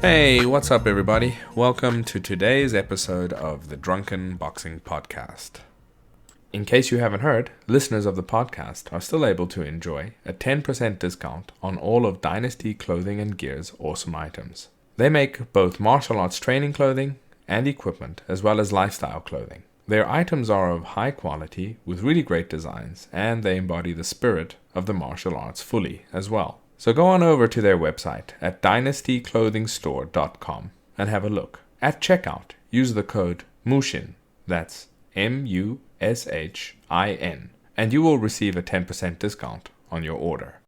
Hey, what's up, everybody? Welcome to today's episode of the Drunken Boxing Podcast. In case you haven't heard, listeners of the podcast are still able to enjoy a 10% discount on all of Dynasty Clothing and Gear's awesome items. They make both martial arts training clothing and equipment, as well as lifestyle clothing. Their items are of high quality with really great designs, and they embody the spirit of the martial arts fully as well. So go on over to their website at dynastyclothingstore.com and have a look. At checkout, use the code MUSHIN, that's MUSHIN, and you will receive a 10% discount on your order.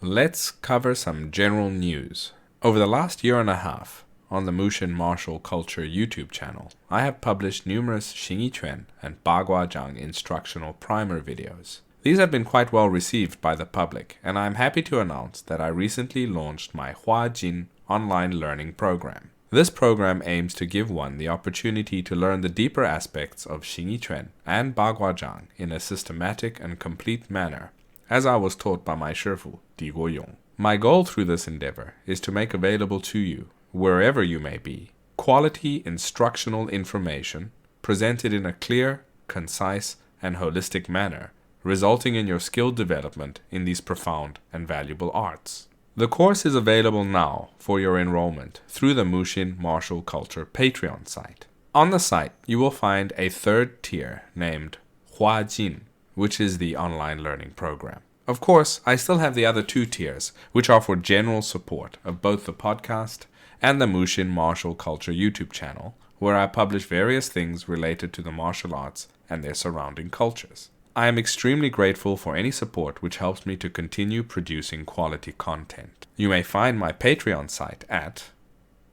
Let's cover some general news. Over the last year and a half, on the Mushin Martial Culture YouTube channel, I have published numerous Xingyiquan and Baguazhang instructional primer videos. These have been quite well received by the public, and I am happy to announce that I recently launched my Huajin online learning program. This program aims to give one the opportunity to learn the deeper aspects of Xingyiquan and Baguazhang in a systematic and complete manner, as I was taught by my Shifu, Di Guoyong. My goal through this endeavor is to make available to you, wherever you may be, quality instructional information presented in a clear, concise, and holistic manner, resulting in your skill development in these profound and valuable arts. The course is available now for your enrollment through the Mushin Martial Culture Patreon site. On the site, you will find a third tier named Huajin, which is the online learning program. Of course, I still have the other two tiers, which are for general support of both the podcast and the Mushin Martial Culture YouTube channel, where I publish various things related to the martial arts and their surrounding cultures. I am extremely grateful for any support which helps me to continue producing quality content. You may find my Patreon site at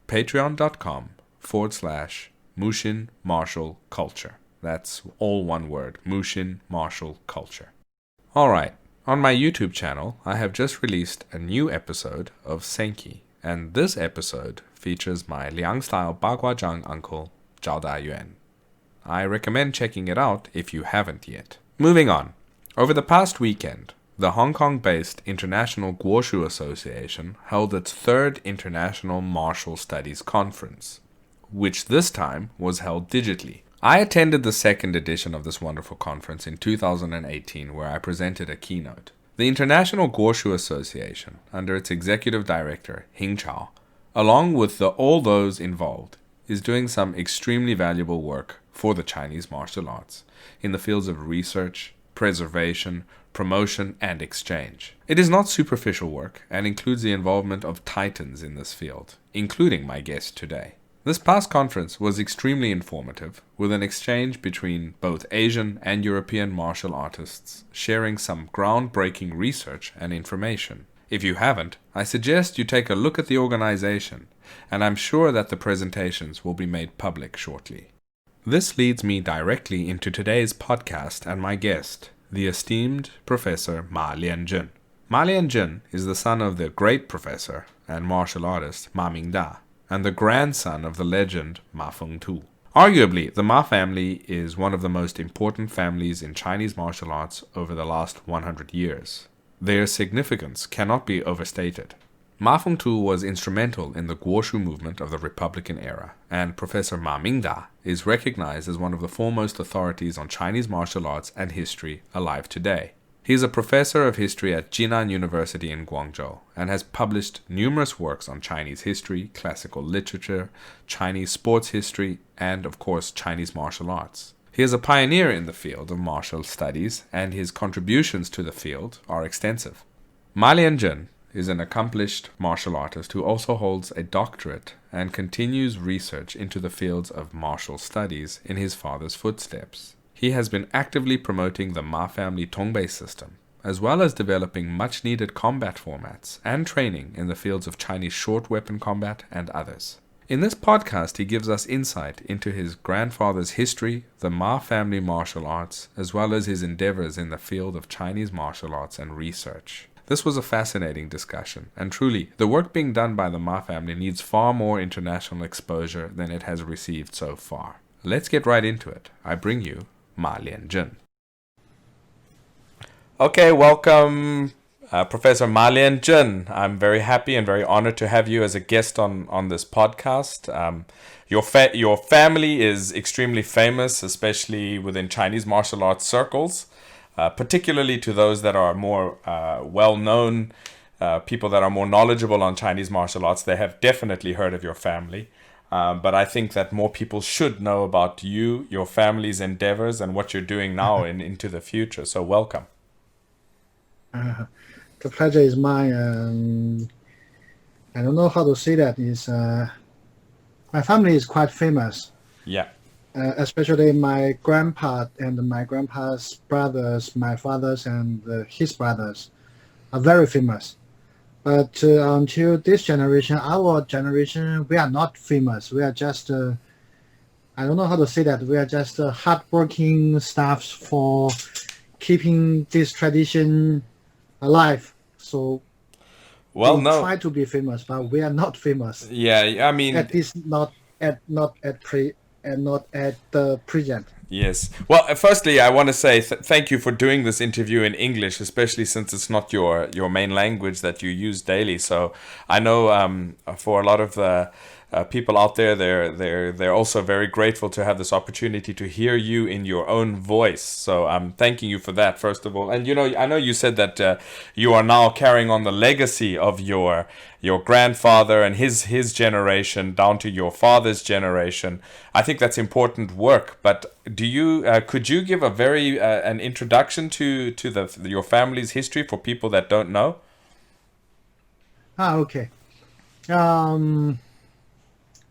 patreon.com/Mushin Martial Culture. That's all one word, Mushin Martial Culture. Alright, on my YouTube channel, I have just released a new episode of Senki, and this episode features my Liang-style Baguazhang uncle, Zhao Dayuan. I recommend checking it out if you haven't yet. Moving on, over the past weekend, the Hong Kong-based International Goshu Association held its third International Martial Studies Conference, which this time was held digitally. I attended the second edition of this wonderful conference in 2018, where I presented a keynote. The International Goshu Association, under its executive director, Hing Chao, along with all those involved, is doing some extremely valuable work for the Chinese martial arts in the fields of research, preservation, promotion, and exchange. It is not superficial work and includes the involvement of titans in this field, including my guest today. This past conference was extremely informative, with an exchange between both Asian and European martial artists sharing some groundbreaking research and information. If you haven't, I suggest you take a look at the organization, and I'm sure that the presentations will be made public shortly. This leads me directly into today's podcast and my guest, the esteemed Professor Ma Lianzhen. Ma Lianzhen is the son of the great professor and martial artist Ma Mingda, and the grandson of the legend Ma Fengtu. Arguably, the Ma family is one of the most important families in Chinese martial arts over the last 100 years. Their significance cannot be overstated. Ma Fengtu was instrumental in the Goshu movement of the Republican era, and Professor Ma Mingda is recognized as one of the foremost authorities on Chinese martial arts and history alive today. He is a professor of history at Jinan University in Guangzhou and has published numerous works on Chinese history, classical literature, Chinese sports history, and, of course, Chinese martial arts. He is a pioneer in the field of martial studies, and his contributions to the field are extensive. Ma Lianzhen is an accomplished martial artist who also holds a doctorate and continues research into the fields of martial studies in his father's footsteps. He has been actively promoting the Ma family Tongbei system, as well as developing much-needed combat formats and training in the fields of Chinese short weapon combat and others. In this podcast, he gives us insight into his grandfather's history, the Ma family martial arts, as well as his endeavors in the field of Chinese martial arts and research. This was a fascinating discussion, and truly, the work being done by the Ma family needs far more international exposure than it has received so far. Let's get right into it. I bring you Ma Lianzhen. Okay, welcome Professor Ma Lianzhen, I'm very happy and very honored to have you as a guest on this podcast. Your family is extremely famous, especially within Chinese martial arts circles, particularly to those that are more well known, people that are more knowledgeable on Chinese martial arts. They have definitely heard of your family. But I think that more people should know about you, your family's endeavors, and what you're doing now and into the future. So welcome. The pleasure is mine. I don't know how to say that. My family is quite famous, Yeah. especially my grandpa and my grandpa's brothers, my father's and his brothers are very famous. But until this generation, our generation, we are not famous. We are just, I don't know how to say that. We are just hardworking staffs for keeping this tradition alive. So Well, we no. try to be famous, but we are not famous. Yeah, I mean, At least not at the present. yes. Well, firstly, I want to say thank you for doing this interview in English, especially since it's not your main language that you use daily. So I know for a lot of the people out there, they're also very grateful to have this opportunity to hear you in your own voice. So I'm thanking you for that, first of all. And I know you said that you are now carrying on the legacy of your grandfather and his generation down to your father's generation. I think that's important work. But could you give a very an introduction to your family's history for people that don't know? Okay. Um,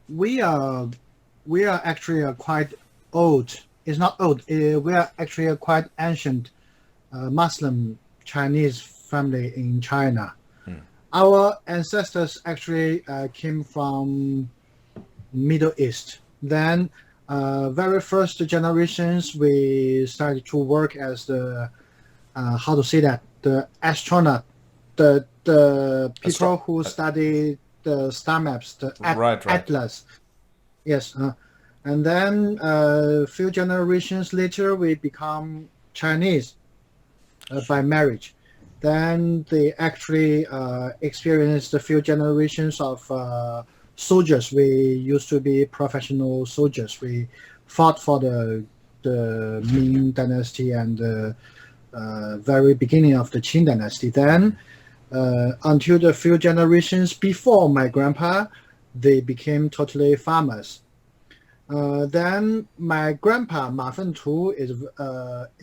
we are actually quite old. It's not old. We are actually a quite ancient Muslim Chinese family in China. Our ancestors actually came from Middle East. Then, very first generations, we started to work as the how to say that, the astronaut, the people who study the star maps, the Right. atlas. Yes, and then a few generations later, we become Chinese by marriage. Then they actually experienced a few generations of soldiers. We used to be professional soldiers. We fought for the Ming dynasty and the very beginning of the Qing dynasty. Then, until the few generations before my grandpa, they became totally farmers. Then my grandpa Ma Fengtu is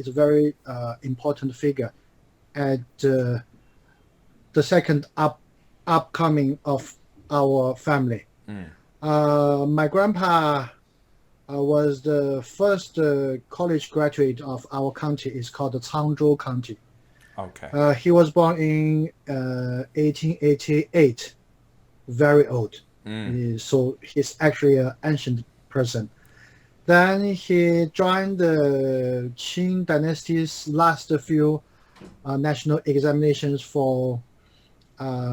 a very important figure at the second upcoming of our family. My grandpa was the first college graduate of our county. It's called the Changzhou County. Okay. He was born in 1888, very old. So he's actually an ancient person. Then he joined the Qing dynasty's last few national examinations for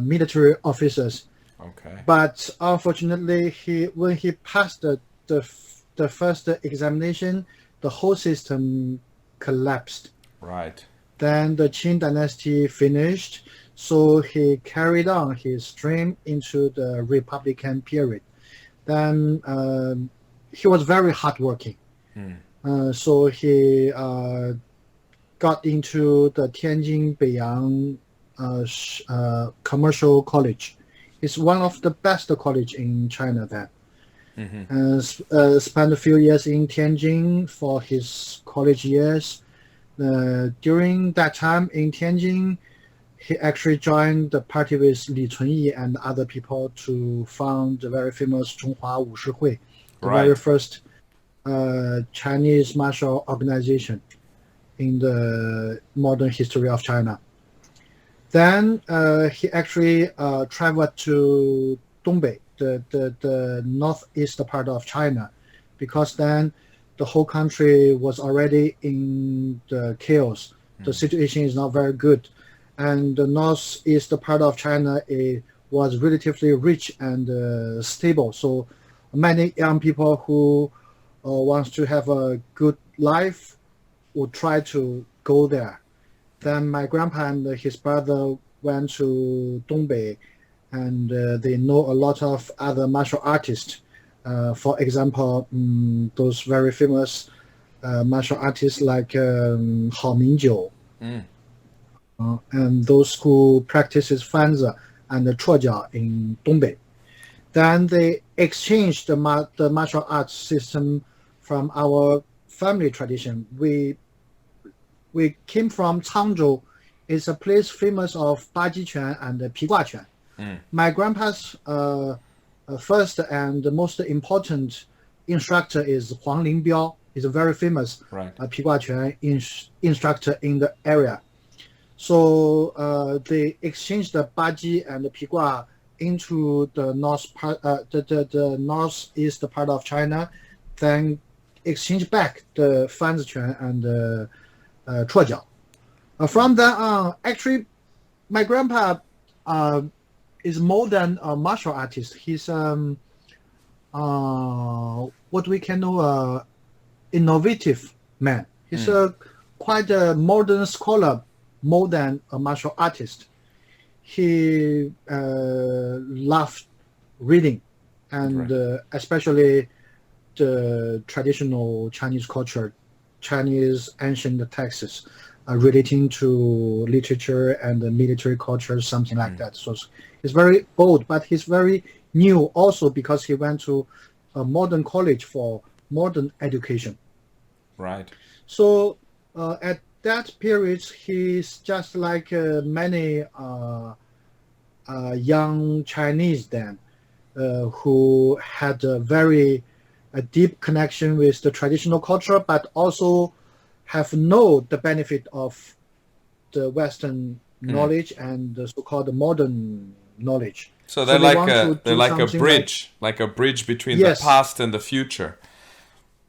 military officers. Okay. But unfortunately, when he passed the first examination, the whole system collapsed. Right. Then the Qing dynasty finished, so he carried on his dream into the Republican period. Then he was very hardworking. So he got into the Tianjin Beiyang Commercial College. It's one of the best college in China then. Spent a few years in Tianjin for his college years. During that time in Tianjin, he actually joined the party with Li Chunyi and other people to found the very famous Zhonghua Wushu Hui, the very first Chinese martial organization in the modern history of China. Then he actually traveled to Tongbei, the northeast part of China, because then the whole country was already in the chaos. The situation is not very good. And the northeast part of China was relatively rich and stable. So many young people who wants to have a good life would try to go there. Then my grandpa and his brother went to Tongbei, and they know a lot of other martial artists. For example, those very famous martial artists like Ma Mingda, and those who practices Fanzi and Chuojiao in Tongbei. Then they exchanged the martial arts system from our family tradition. We came from Changzhou. It's a place famous of Baji Quan and Pigua Quan. My grandpa's first and the most important instructor is Huang Lingbiao. He's a very famous Pigua Quan instructor in the area. So they exchanged the Baji and the Pigua into the the northeast part of China, then exchange back the Fanzi Quan and the Chuojiao. From then on, actually, my grandpa is more than a martial artist. He's what we can know innovative man. He's quite a modern scholar, more than a martial artist. He loved reading, and especially the traditional Chinese culture, Chinese ancient texts relating to literature and the military culture, something like that. So he's very old, but he's very new also because he went to a modern college for modern education. Right. So at that period, he's just like many young Chinese then, who had a very deep connection with the traditional culture, but also have known the benefit of the Western knowledge and the so-called modern knowledge. So they're like a bridge, like a bridge between the past and the future.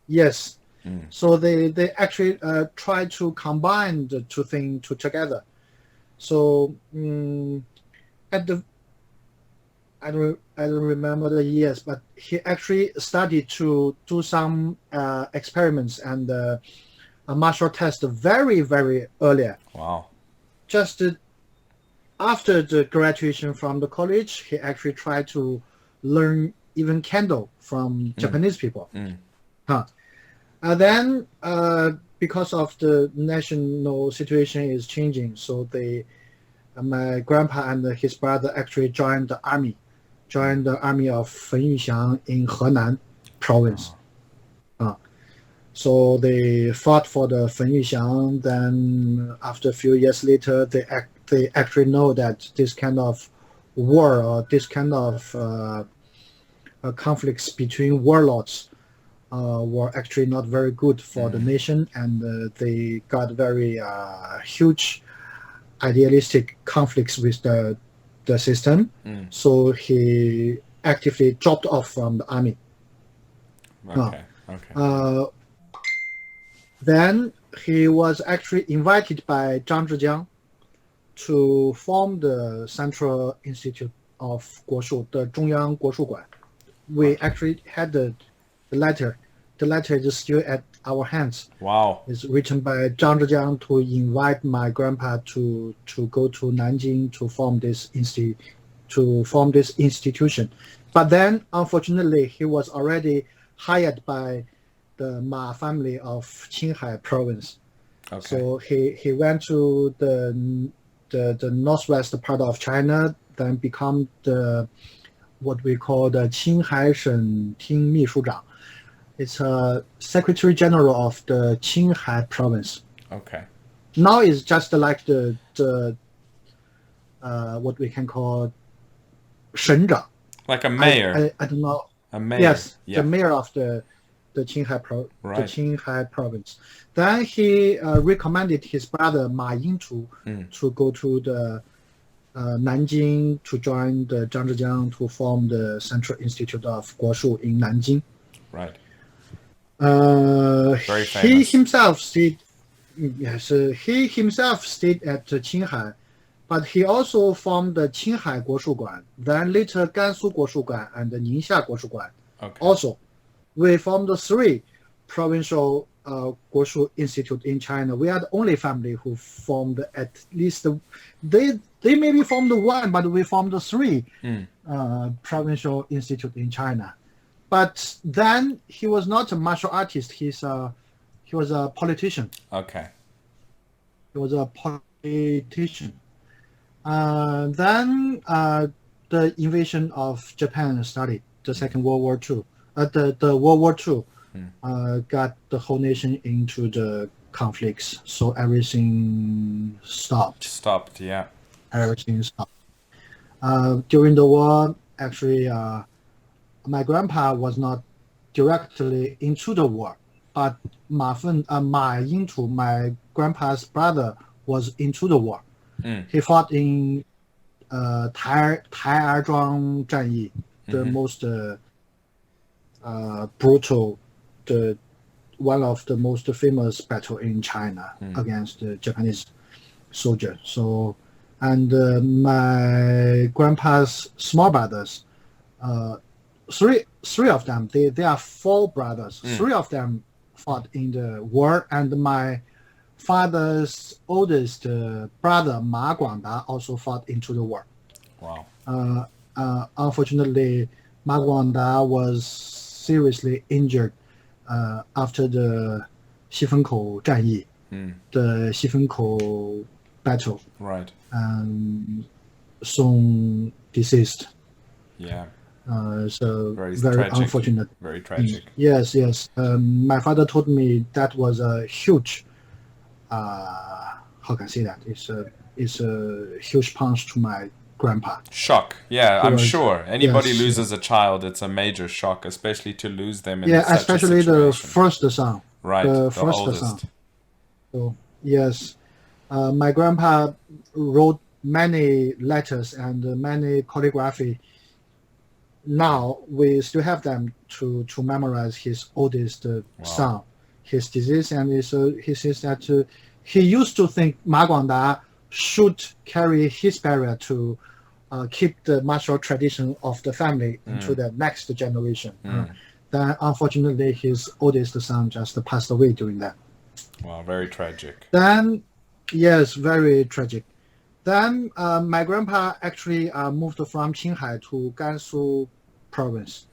Yes. So they actually try to combine the two things together. So at the I don't remember the years, but he actually started to do some experiments and a martial test very, very earlier. Wow. Just after the graduation from the college, he actually tried to learn even Kendo from Japanese people. Then, because of the national situation is changing, so my grandpa and his brother actually joined the army of Fen Yuxiang in Henan province. So they fought for the Fen Yuxiang. Then, after a few years later, they actually know that this kind of war or this kind of conflicts between warlords were actually not very good for the nation, and they got very huge idealistic conflicts with the system. So he actively dropped off from the army. Then he was actually invited by Zhang Zhijiang to form the Central Institute of Goshu, the Zhongyang Goshu Guan. We actually had the letter. The letter is still at our hands. Wow. It's written by Zhang Zhijiang to invite my grandpa to go to Nanjing to form this institution. But then, unfortunately, he was already hired by the Ma family of Qinghai province. So he went to the northwest part of China, then become what we call the Qinghai Shen Ting Mishuchang. It's a Secretary General of the Qinghai province. Now it's just like the what we can call Shenzhen. Like a mayor. I don't know. A mayor. Yes, the mayor of the Qinghai province. Then he recommended his brother Ma Yingtu to go to the Nanjing to join the Zhang Zhijiang to form the Central Institute of Goshu in Nanjing. Right. Very famous. He himself stayed at Qinghai, but he also formed the Qinghai Goshu Guan, then later Gansu Goshu Guan and the Ningxia Goshu Guan. Also, we formed the three provincial Goshu Institute in China. We are the only family who formed at least they maybe formed one, but we formed three provincial institute in China. But then he was not a martial artist. He was a politician. Okay. He was a politician. Then the invasion of Japan started. The Second World War II. The World War II got the whole nation into the conflicts. So everything stopped. Stopped, yeah. Everything stopped. During the war, actually, my grandpa was not directly into the war, but Ma Fengtu, my grandpa's brother, was into the war. He fought in 台儿庄战役, the most brutal, one of the most famous battle in China against the Japanese soldiers. So, and my grandpa's small brothers, three of them, they are four brothers. Three of them fought in the war, and my father's oldest brother Ma Guangda also fought into the war. Wow. Unfortunately, Ma Guangda was seriously injured after the 西风口战役, the 西风口 battle. Right. And soon deceased. Yeah. So very tragic. Unfortunate. Very tragic. Yes. My father told me that was a huge, how can I say that? It's a huge punch to my grandpa. Shock. Yeah, I'm sure. Anybody loses a child, it's a major shock, especially to lose them in such especially a situation. The first son. Right, the first oldest son. So, yes. My grandpa wrote many letters and many calligraphy. Now we still have them to memorize his oldest son, his disease, and he says that he used to think Ma Guangda should carry his barrier to keep the martial tradition of the family into the next generation. Then unfortunately his oldest son just passed away during that. Wow, very tragic. Then, yes, very tragic. Then my grandpa actually moved from Qinghai to Gansu province.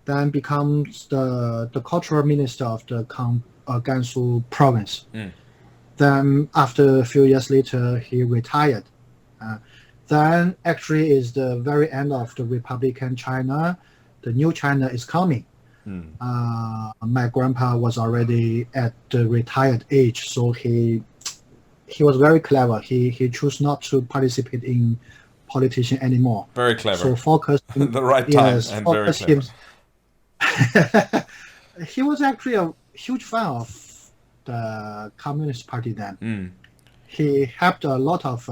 Then becomes the cultural minister of the Gansu province. Then after a few years later, he retired. Then actually is the very end of the Republican China. The new China is coming. My grandpa was already at the retired age, so he was very clever. He chose not to participate in politician anymore. Very clever. So focus the right time and very clever. He was actually a huge fan of the Communist Party then. He helped a lot of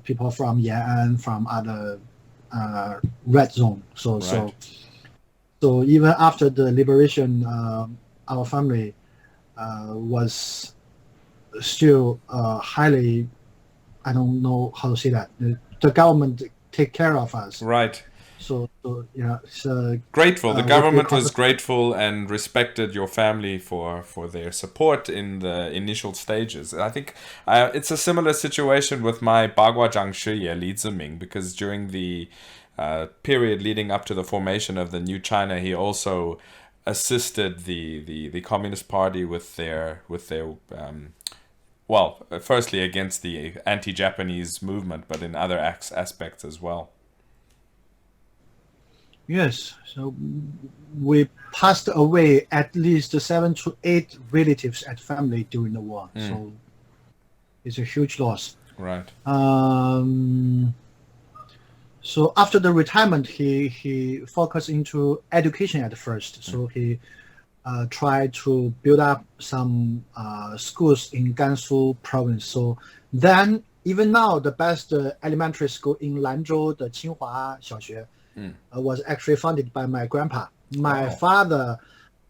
people from Yan'an, from other red zone. So even after the liberation, our family was still highly, I don't know how to say that. The government take care of us. Right. So yeah. So grateful. The government was grateful and respected your family for their support in the initial stages. I think it's a similar situation with my Bagua Zhangshi Li Ziming, because during the period leading up to the formation of the new China, he also assisted the Communist Party with their well, firstly against the anti-Japanese movement, but in other aspects as well. Yes, so we passed away at least 7 to 8 relatives at family during the war. So it's a huge loss. Right. So after the retirement, he focused into education at first. So he tried to build up some schools in Gansu province. So then, even now, the best elementary school in Lanzhou, the Qinghua 小学, was actually funded by my grandpa. My father,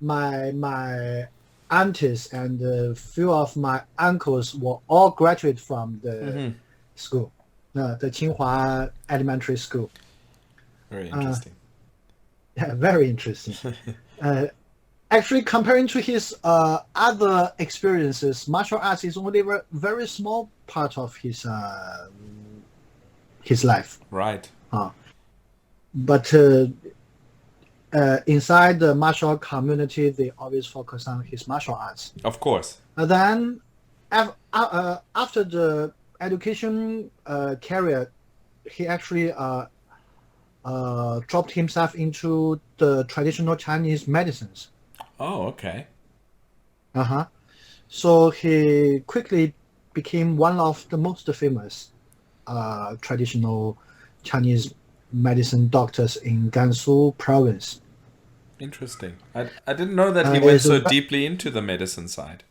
my aunties, and a few of my uncles were all graduated from the school, the Qinghua Elementary School. Very interesting. Yeah, very interesting. Actually, comparing to his other experiences, martial arts is only a very small part of his life. Right. But inside the martial art community, they always focus on his martial arts. Of course. And then, after the education career, he actually dropped himself into the traditional Chinese medicines. Oh, okay. So he quickly became one of the most famous traditional Chinese medicine doctors in Gansu province. Interesting. I didn't know that he went so deeply into the medicine side.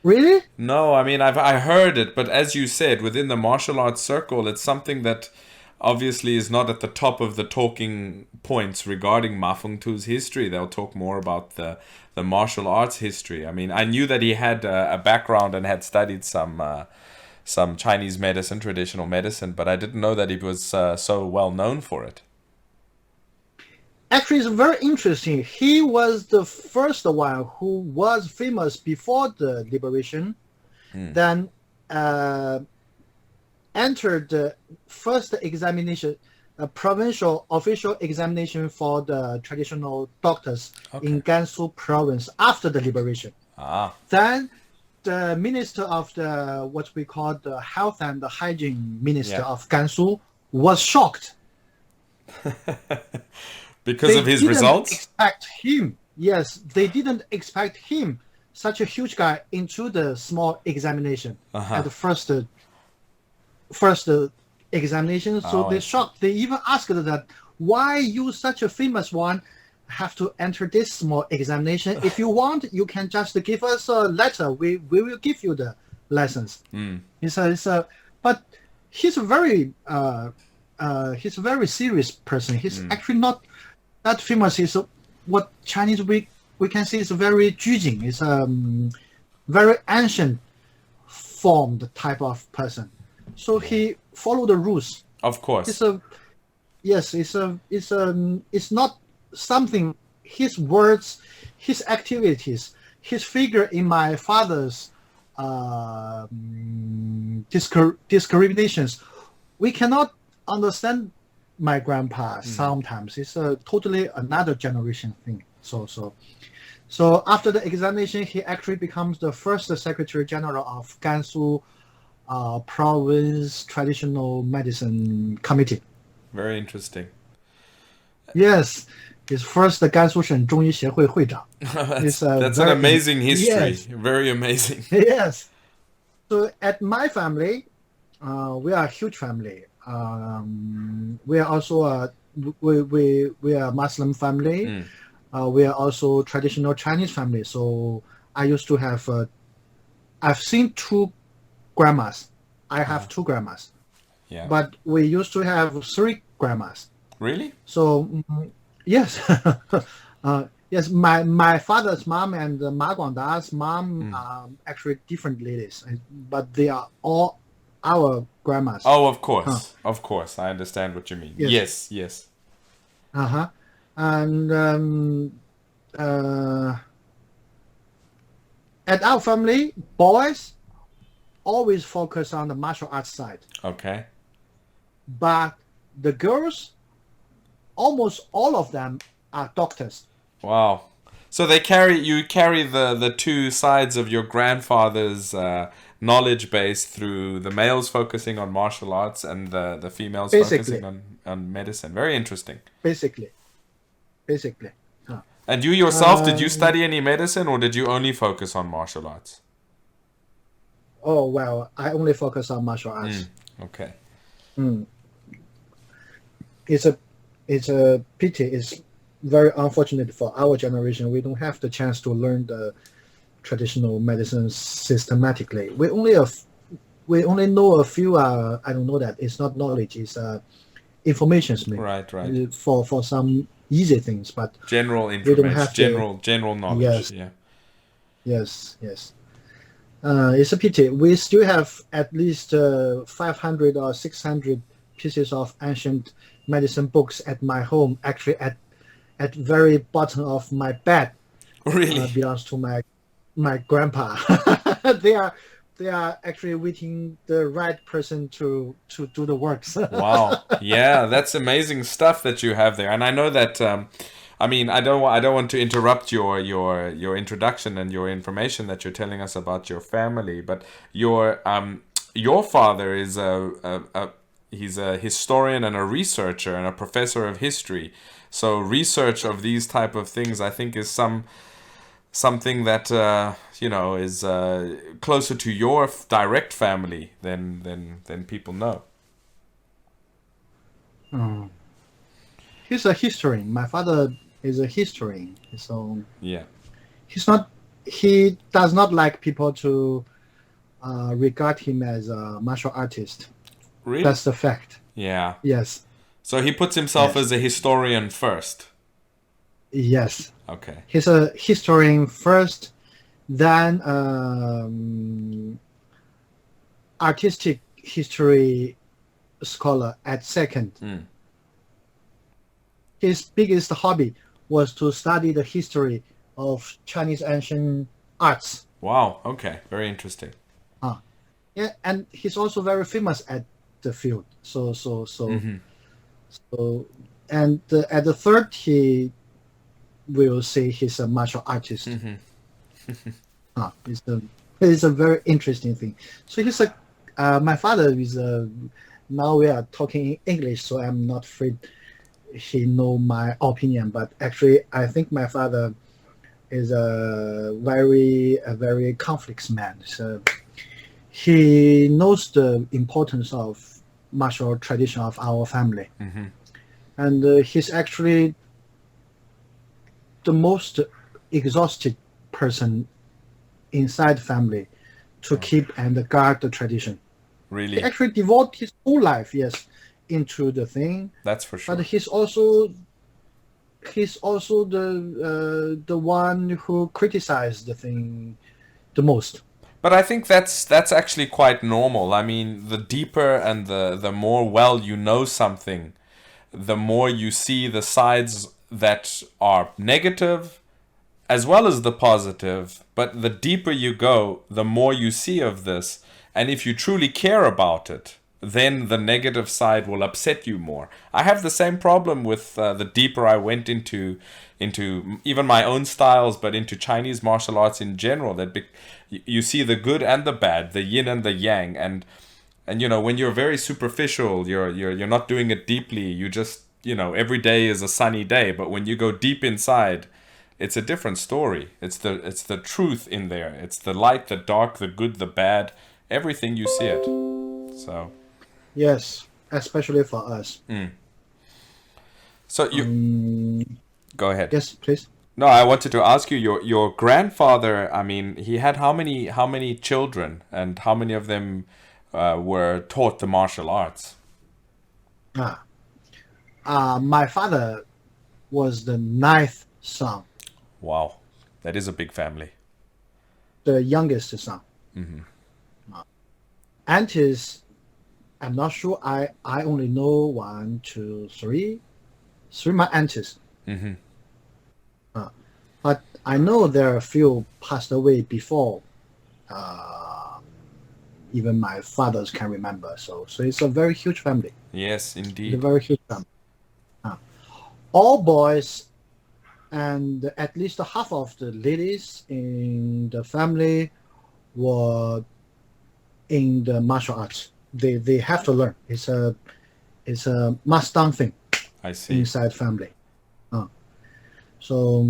Really? No, I mean I heard it, but as you said, within the martial arts circle, it's something that obviously is not at the top of the talking points regarding Ma Fengtu's history. They'll talk more about the martial arts history. I mean, I knew that he had a background and had studied some Chinese medicine, traditional medicine, but I didn't know that he was so well known for it. Actually, it's very interesting. He was the first one who was famous before the liberation, then entered the first examination, a provincial official examination for the traditional doctors in Gansu province after the liberation. Then the minister of the what we call the health and the hygiene minister of Gansu was shocked. Because of his results? Expect him. Yes, they didn't expect him, such a huge guy, into the small examination at the first examination. So they shocked. They even asked that, why you, such a famous one, have to enter this small examination? If you want, you can just give us a letter. We will give you the lessons. But he's a very serious person. He's actually not that famous. Is what Chinese we can say is very jujing. It's a very ancient formed type of person. So he followed the rules. Of course. It's not something. His words, his activities, his figure in my father's discriminations. We cannot understand my grandpa sometimes. It's totally another generation thing. So after the examination, he actually becomes the first Secretary General of Gansu Province Traditional Medicine Committee. Very interesting. Yes, his first 甘肃省中医协会会长. That's an amazing history. Yes. Very amazing. Yes. So at my family, we are a huge family. We are also we are a Muslim family. We are also traditional Chinese family. So I used to have. I've seen two grandmas. I have two grandmas. Yeah. But we used to have three grandmas. Really? So yes, yes. My father's mom and Ma Guangda's mom are actually different ladies, but they are all our grandmas. Oh, of course, of course. I understand what you mean. Yes. And at our family, boys always focus on the martial arts side. Okay. But the girls, almost all of them are doctors. Wow. So you carry the two sides of your grandfather's knowledge base through the males focusing on martial arts and the females focusing on medicine. Very interesting. Basically. And you yourself, did you study any medicine or did you only focus on martial arts? Oh, well, I only focus on martial arts. Okay. It's a pity. It's very unfortunate for our generation. We don't have the chance to learn the traditional medicine systematically. We only know a few. I don't know that it's not knowledge. It's information. Right. For some easy things, but general information, general knowledge. Yes. It's a pity. We still have at least 500 or 600 pieces of ancient medicine books at my home, actually at very bottom of my bed. Really? belongs to my grandpa. they are they are actually waiting the right person to do the works. Wow. Yeah, that's amazing stuff that you have there. And I know that I mean, I don't want to interrupt your introduction and your information that you're telling us about your family, but your father is he's a historian and a researcher and a professor of history. So research of these type of things I think is something that is closer to your direct family than people know. Mm. He's a historian. My father is a historian, so Yeah. he's not. He does not like people to regard him as a martial artist. Really? That's the fact. Yeah. Yes, So he puts himself yes, as a historian first. yes. Okay. He's a historian first, then artistic history scholar at second. Mm. His biggest hobby was to study the history of Chinese ancient arts. Wow. Okay. Very interesting. Uh, yeah, and he's also very famous at the field. Mm-hmm. So, and at the third, he will say he's a martial artist. Mm-hmm. It's a very interesting thing. So he's a my father is a. Now we are talking English, so I'm not afraid he know my opinion. But actually, I think my father is a very conflicts man. So he knows the importance of martial tradition of our family, Mm-hmm. and he's actually the most exhausted person inside family to keep and guard the tradition. He Really? actually devote his whole life, yes, into the thing. That's for sure. But he's also the one who criticized the thing the most. But I think that's actually quite normal. I mean, the deeper and the more well you know something, the more you see the sides that are negative as well as the positive. But the deeper you go, the more you see of this. And if you truly care about it, then the negative side will upset you more. I have the same problem with the deeper I went into even my own styles, but into Chinese martial arts in general. You see the good and the bad, the yin and the yang, and when you're very superficial, you're not doing it deeply. You just every day is a sunny day, but when you go deep inside, it's a different story. It's the truth in there. It's the light, the dark, the good, the bad. Everything you see it. So. Yes, especially for us. Mm. So you go ahead. Yes, please. No, I wanted to ask you your grandfather. I mean, he had how many children, and how many of them were taught the martial arts? My father was the ninth son, Wow, that is a big family. the youngest son. Mm-hmm. Aunties, I'm not sure. I only know one, two, three my aunties. Mm-hmm. But I know there are a few passed away before. Uh, Even my fathers can remember. So it's a very huge family. Yes, It's a indeed. very huge family. All boys, and at least half of the ladies in the family were in the martial arts. They have to learn. It's a must done thing I see. inside family. So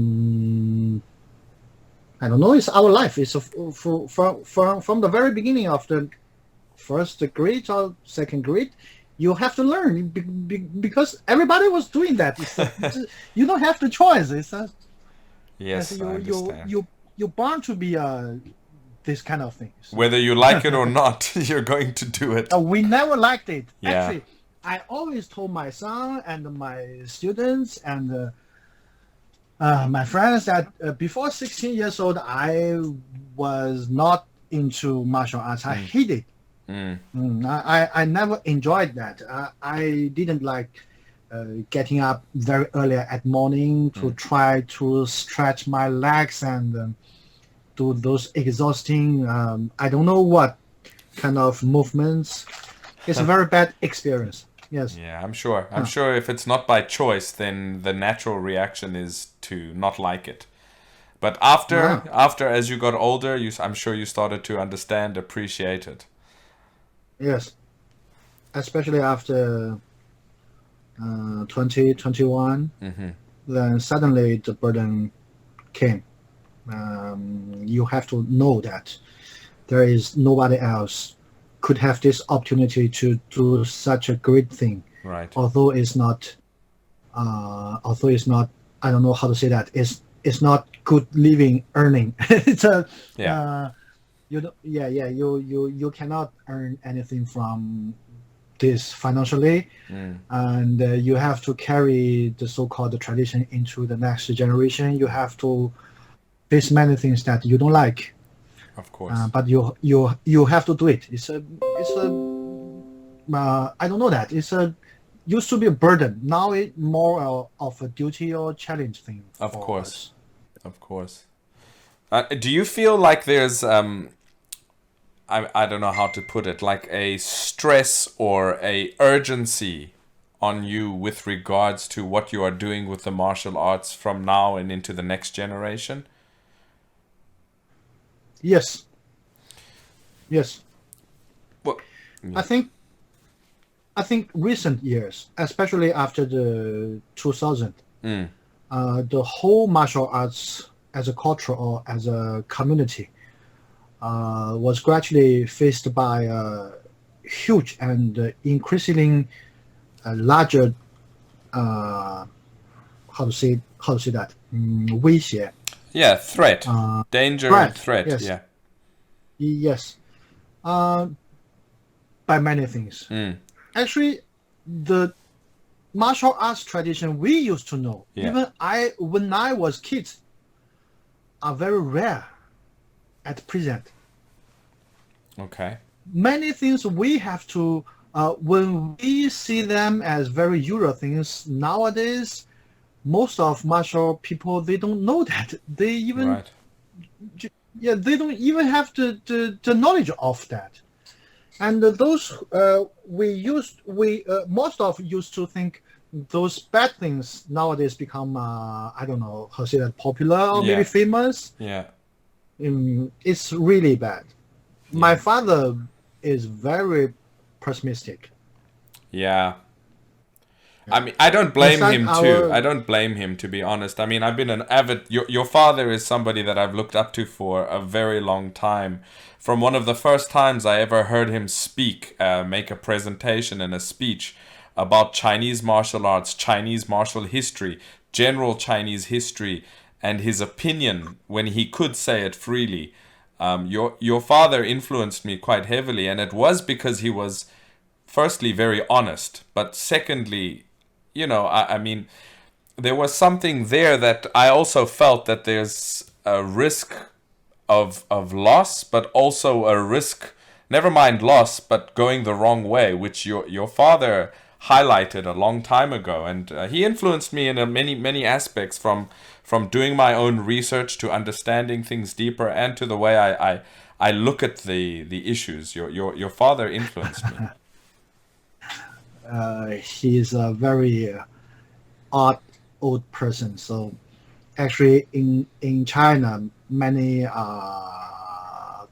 I don't know. It's our life. It's from the very beginning of the first grade or second grade. You have to learn because everybody was doing that. You don't have the choice. Yes, I understand. You're born to be this kind of things. Whether you like it or not, you're going to do it. We never liked it. Yeah. Actually, I always told my son and my students and my friends that before 16 years old, I was not into martial arts. I hated it. Mm. I never enjoyed that. I didn't like getting up very early at morning to try to stretch my legs and do those exhausting, I don't know what kind of movements. It's a very bad experience. Yes. Yeah, I'm sure. I'm sure if it's not by choice, then the natural reaction is to not like it. But after as you got older, I'm sure you started to understand, appreciate it. Yes. Especially after 2021, then suddenly the burden came. You have to know that there is nobody else could have this opportunity to do such a great thing. Right. Although it's not, I don't know how to say that. It's not good living earning. It's a you cannot earn anything from this financially, and you have to carry the so-called tradition into the next generation. You have to face many things that you don't like. Of course. But you have to do it. It's a I don't know that. Used to be a burden. Now it's more of a duty or challenge thing. Of course. Of course. Do you feel like there's I don't know how to put it, like a stress or a urgency on you with regards to what you are doing with the martial arts from now and into the next generation? Yes. Well, I think recent years, especially after the 2000, the whole martial arts as a culture or as a community was gradually faced by a huge and increasingly larger how to say that 威胁. Yeah, threat, danger, and threat. Yes. Yeah. Yes. By many things. Actually, the martial arts tradition we used to know, even when I was kids, are very rare at present. Okay. Many things we have to, when we see them as very usual things nowadays, most of martial people, they don't know that. They even, they don't even have the knowledge of that. And those most of used to think those bad things nowadays become I don't know how to say that, popular or maybe famous. Yeah. It's really bad. My father is very pessimistic. Yeah. I mean, I don't blame him too. I don't blame him, to be honest. I mean, I've been an avid... Your father is somebody that I've looked up to for a very long time. From one of the first times I ever heard him speak, make a presentation and a speech about Chinese martial arts, Chinese martial history, general Chinese history, and his opinion when he could say it freely. Your father influenced me quite heavily, and it was because he was, firstly, very honest, but secondly, you know, I mean, there was something there that I also felt that there's a risk of loss, but also a risk, never mind loss, but going the wrong way, which your father highlighted a long time ago, and he influenced me in many aspects, from doing my own research to understanding things deeper, and to the way I look at the issues. Your father influenced me. He's a very odd old person. So actually in China, many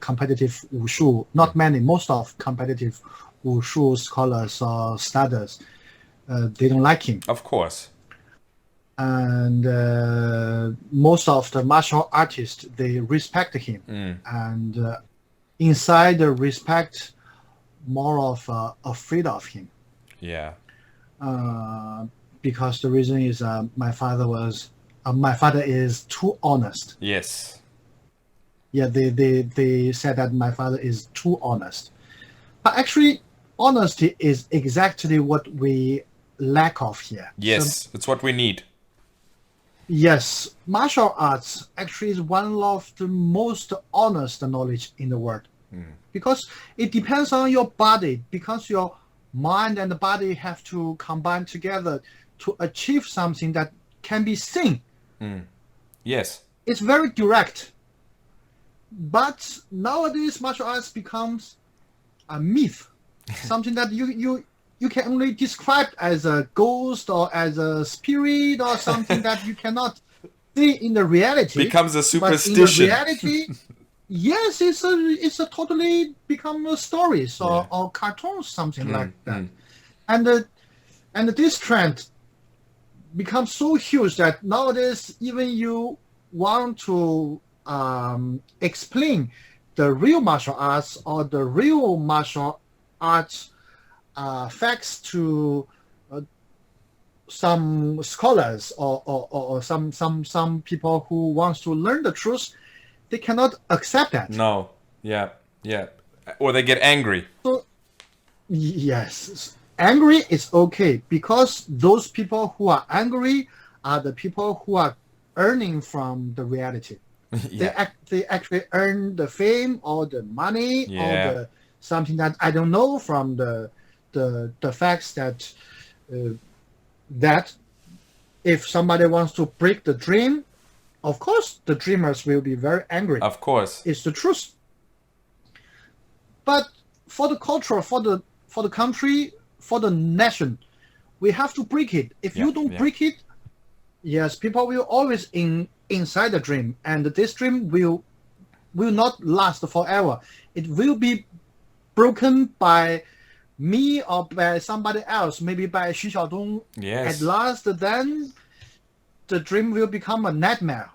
competitive Wushu, not many, most of competitive Wushu scholars or studies, they don't like him. Of course. And most of the martial artists, they respect him. And inside the respect, more of afraid of him. Yeah. Because the reason is my father is too honest. Yes. Yeah, they said that my father is too honest. But actually, honesty is exactly what we lack of here. Yes, it's what we need. Yes, martial arts actually is one of the most honest knowledge in the world. Because it depends on your body, because your mind and the body have to combine together to achieve something that can be seen. Yes. It's very direct. But nowadays, martial arts becomes a myth, something that you can only describe as a ghost or as a spirit or something that you cannot see in the reality. Becomes a But superstition. in the reality, yes, it's a totally become a stories or cartoons, something like that. And this trend becomes so huge that nowadays even you want to explain the real martial arts or the real martial arts facts to some scholars or some people who wants to learn the truth, they cannot accept that. No. Yeah. Or they get angry. So, yes, angry is okay because those people who are angry are the people who are earning from the reality. They actually earn the fame or the money or the something that I don't know from the facts that that if somebody wants to break the dream, of course the dreamers will be very angry. Of course. It's the truth. But for the culture, for the country, for the nation, we have to break it. If you don't break it, yes, people will always inside the dream, and this dream will not last forever. It will be broken by me or by somebody else, maybe by Xu Xiaodong. Yes. At last, then the dream will become a nightmare.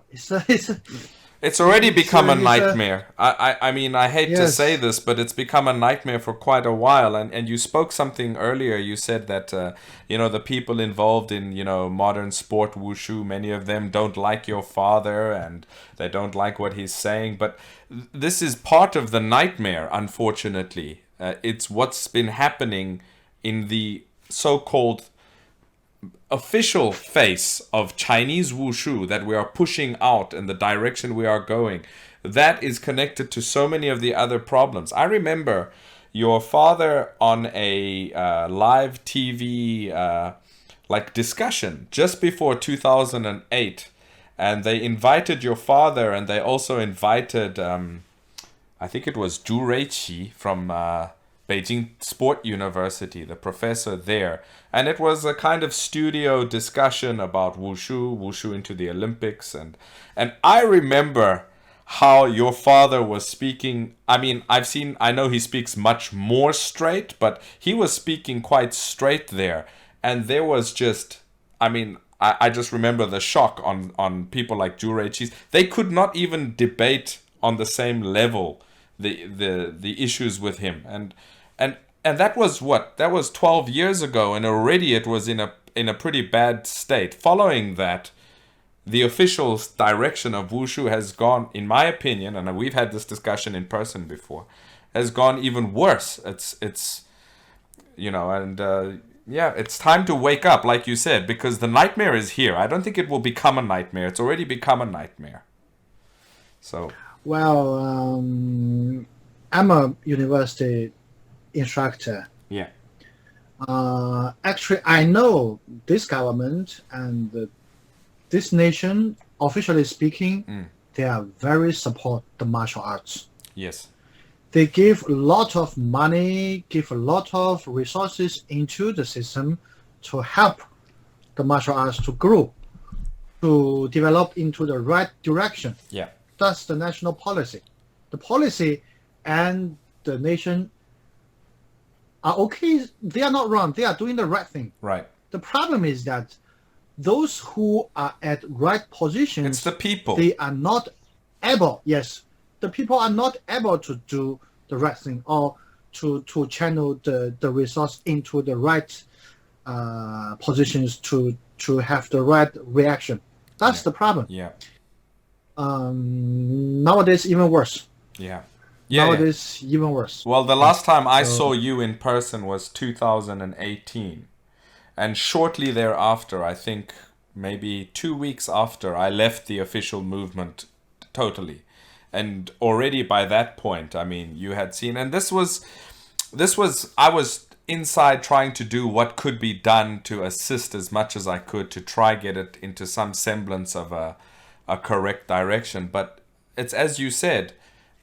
It's already become a nightmare. I mean, I hate to say this, but it's become a nightmare for quite a while. And you spoke something earlier. You said that, the people involved in, modern sport, Wushu, many of them don't like your father and they don't like what he's saying. But this is part of the nightmare, unfortunately. It's what's been happening in the so-called official face of Chinese Wushu that we are pushing out in the direction we are going. That is connected to so many of the other problems. I remember your father on a live TV discussion just before 2008, and they invited your father, and they also invited I think it was Zhu Reiqi from Beijing Sport University, the professor there. And it was a kind of studio discussion about Wushu into the Olympics. And I remember how your father was speaking. I mean, I know he speaks much more straight, but he was speaking quite straight there. And there was just, I just remember the shock on people like Zhu Reiqi. They could not even debate on the same level the issues with him. And that was what? That was 12 years ago, and already it was in a pretty bad state. Following that, the official direction of Wushu has gone, in my opinion, and we've had this discussion in person before, has gone even worse. It's time to wake up, like you said, because the nightmare is here. I don't think it will become a nightmare. It's already become a nightmare. So. Well, I'm a university instructor. Yeah. Actually, I know this government and this nation, officially speaking, they are very support the martial arts. Yes. They give a lot of money, give a lot of resources into the system to help the martial arts to grow, to develop into the right direction. Yeah. That's the national policy. The policy and the nation are okay. They are not wrong. They are doing the right thing. Right. The problem is that those who are at right positions, it's the people. They are not able. Yes, the people are not able to do the right thing or to channel the resource into the right positions to have the right reaction. That's the problem. Yeah. Nowadays, even worse. Yeah. Nowadays, even worse. Well, the last time I saw you in person was 2018. And shortly thereafter, I think maybe 2 weeks after, I left the official movement totally. And already by that point, you had seen, and this was, I was inside trying to do what could be done to assist as much as I could to try get it into some semblance of a correct direction. But it's as you said,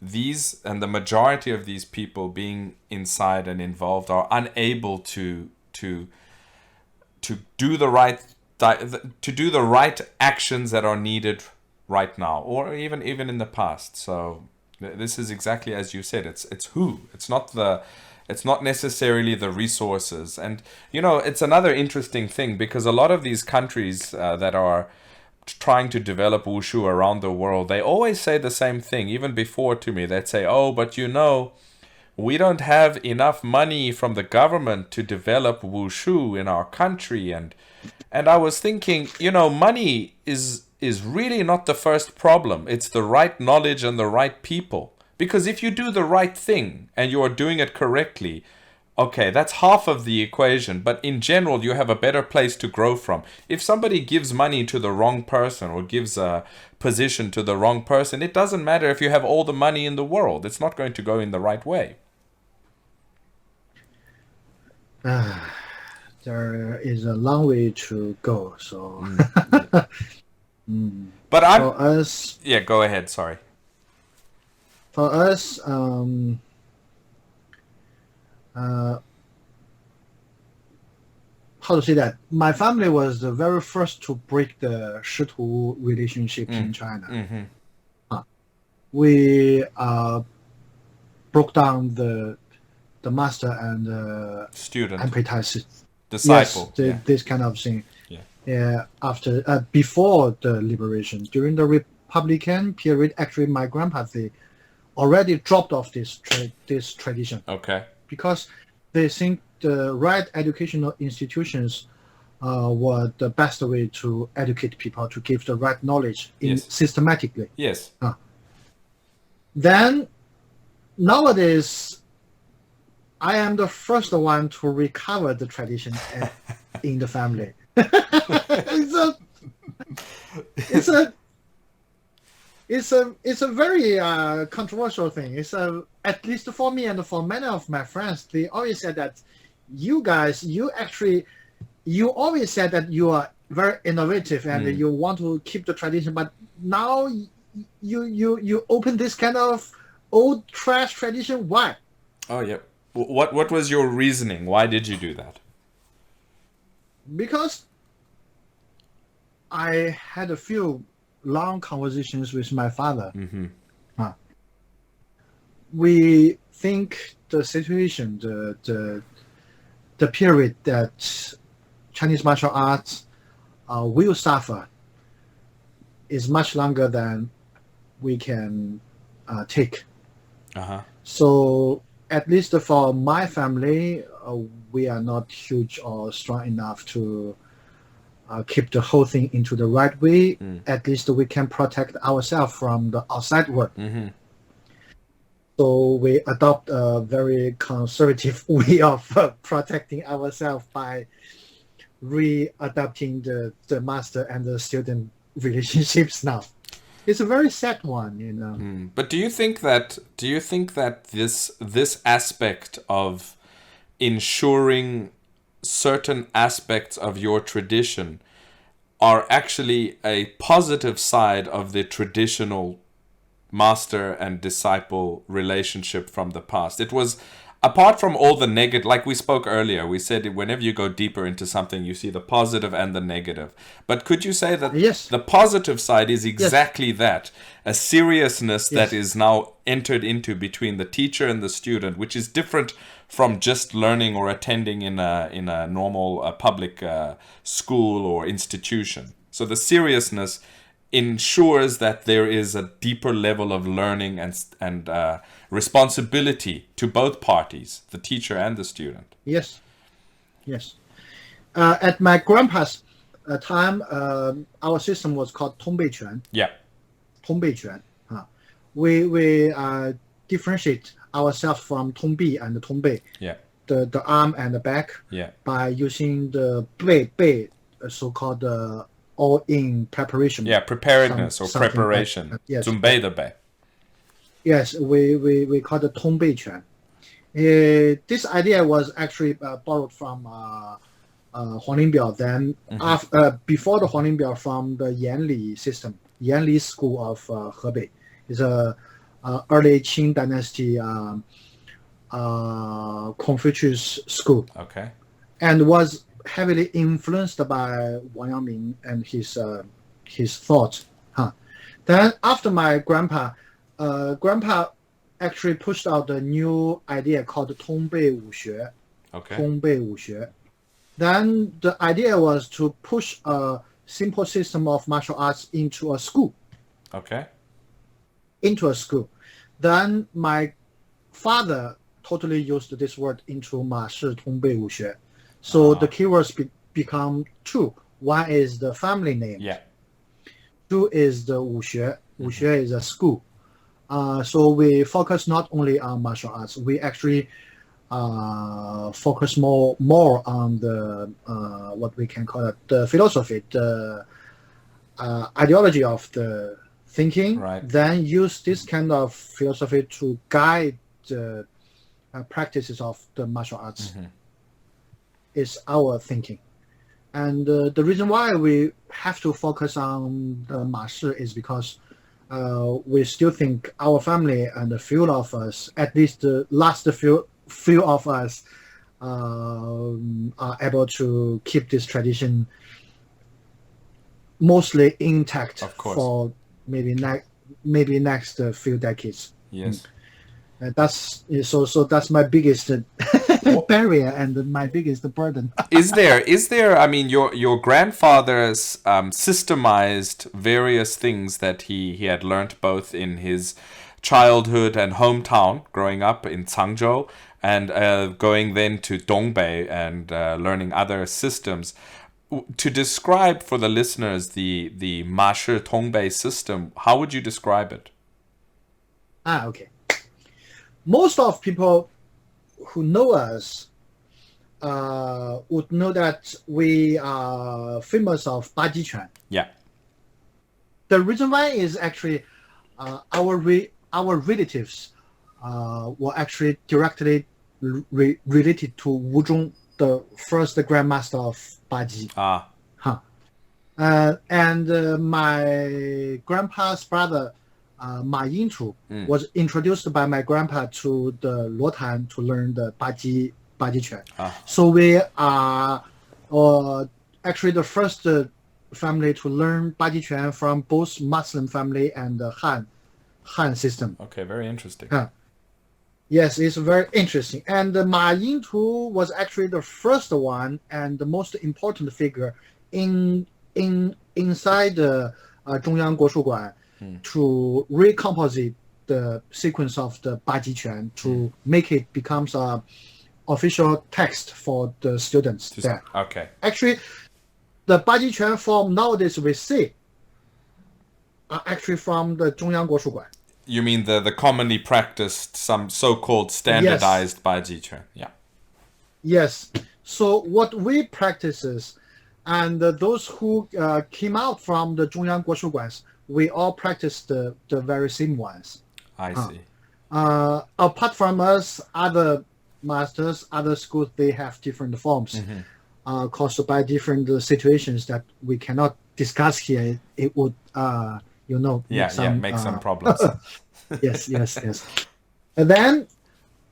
these and the majority of these people being inside and involved are unable to do the right actions that are needed right now, or even in the past. So this is exactly as you said. It's who. It's not necessarily the resources. And it's another interesting thing, because a lot of these countries that are trying to develop wushu around the world, they always say the same thing. Even before to me, they'd say, "Oh, but we don't have enough money from the government to develop wushu in our country." And I was thinking, money is really not the first problem. It's the right knowledge and the right people. Because if you do the right thing and you are doing it correctly, okay, that's half of the equation. But in general, you have a better place to grow from. If somebody gives money to the wrong person or gives a position to the wrong person, it doesn't matter if you have all the money in the world. It's not going to go in the right way. There is a long way to go. So, but for us, yeah, go ahead. Sorry. For us, how to say that? My family was the very first to break the Shitu relationship in China. Mm-hmm. We broke down the master and the student, apprentice, disciple. Yes, this kind of thing. Yeah. After before the liberation, during the Republican period, actually, my grandpa they already dropped off this tradition. Okay. Because they think the right educational institutions were the best way to educate people, to give the right knowledge systematically. Yes. Then, nowadays, I am the first one to recover the tradition in the family. It's a very controversial thing. It's at least for me and for many of my friends, they always said that you guys, you always said that you are very innovative and you want to keep the tradition, but now you open this kind of old trash tradition. Why? Oh yeah. What was your reasoning? Why did you do that? Because I had a few long conversations with my father. Mm-hmm. We think the situation, the period that Chinese martial arts will suffer is much longer than we can take. So at least for my family, we are not huge or strong enough to keep the whole thing into the right way. At least we can protect ourselves from the outside world. Mm-hmm. So we adopt a very conservative way of protecting ourselves by readapting the master and the student relationships now. It's a very sad one, But do you think that this aspect of ensuring certain aspects of your tradition are actually a positive side of the traditional master and disciple relationship from the past? It was, apart from all the negative, like we spoke earlier, we said whenever you go deeper into something, you see the positive and the negative. But could you say that the positive side is exactly that, a seriousness that is now entered into between the teacher and the student, which is different from just learning or attending in a normal public school or institution? So the seriousness ensures that there is a deeper level of learning and responsibility to both parties, the teacher and the student. Yes. At my grandpa's time, our system was called Tongbei. Yeah. Tongbei. We differentiate ourselves from Tongbei and Tongbei. Yeah. The arm and the back. Yeah. By using the bei, so-called all-in preparation. Yeah, preparedness or preparation. Yes. Zunbei the bei. Yes, we call it Tongbei. This idea was actually borrowed from Huang Lingbiao. Then, before the Huang Lingbiao, from the Yanli system, Yanli school of Hebei, is a early Qing dynasty Confucius school. Okay. And was heavily influenced by Wang Yangming and his thoughts. Then after my grandpa actually pushed out a new idea called Tongbei Wushu. Okay. Tongbei Wushu. Then the idea was to push a simple system of martial arts into a school. Okay. Into a school. Then my father totally used this word into Ma Shi Tongbei Wushu. So the keywords become two. One is the family name. Yeah. Two is the Wushu. Wushu is a school. So we focus not only on martial arts. We actually focus more on the what we can call it, the philosophy, the ideology of the thinking. Right. Then use this kind of philosophy to guide the practices of the martial arts. Is our thinking. And the reason why we have to focus on the Ma Shi is because we still think our family and a few of us, at least the last few of us, are able to keep this tradition mostly intact for maybe next few decades. Yes. That's my biggest barrier and my biggest burden. Is there, I mean, your grandfather systemized various things that he had learned both in his childhood and hometown, growing up in Sancho, and going then to Tongbei and learning other systems. To describe for the listeners the Ma Shi Tongbei system, how would you describe it? Okay. Most of people who know us would know that we are famous of Baji Quan. Yeah. The reason why is actually our relatives were actually directly related to Wu Zhong, the first grandmaster of Baji. And my grandpa's brother, Ma Yingtu, was introduced by my grandpa to the Luotan to learn the Baji Quan. So we are actually the first family to learn Baji Quan from both Muslim family and the Han system. Okay, very interesting. Yes, it's very interesting. And Ma Yingtu was actually the first one and the most important figure inside the Zhongyang Goshu Guan to recomposite the sequence of the Baji Quan to make it becomes a official text for the students there. Okay. Actually, the Baji Quan form nowadays we see are actually from the Zhongyang Goshu Guan. You mean the commonly practiced, some so-called standardized Baji Quan? Yeah. Yes. So what we practices, and those who came out from the Zhongyang Goshu Guans, we all practice the very same ones. I see. Apart from us, other masters, other schools, they have different forms caused by different situations that we cannot discuss here. It would, make some problems. Yes. And then,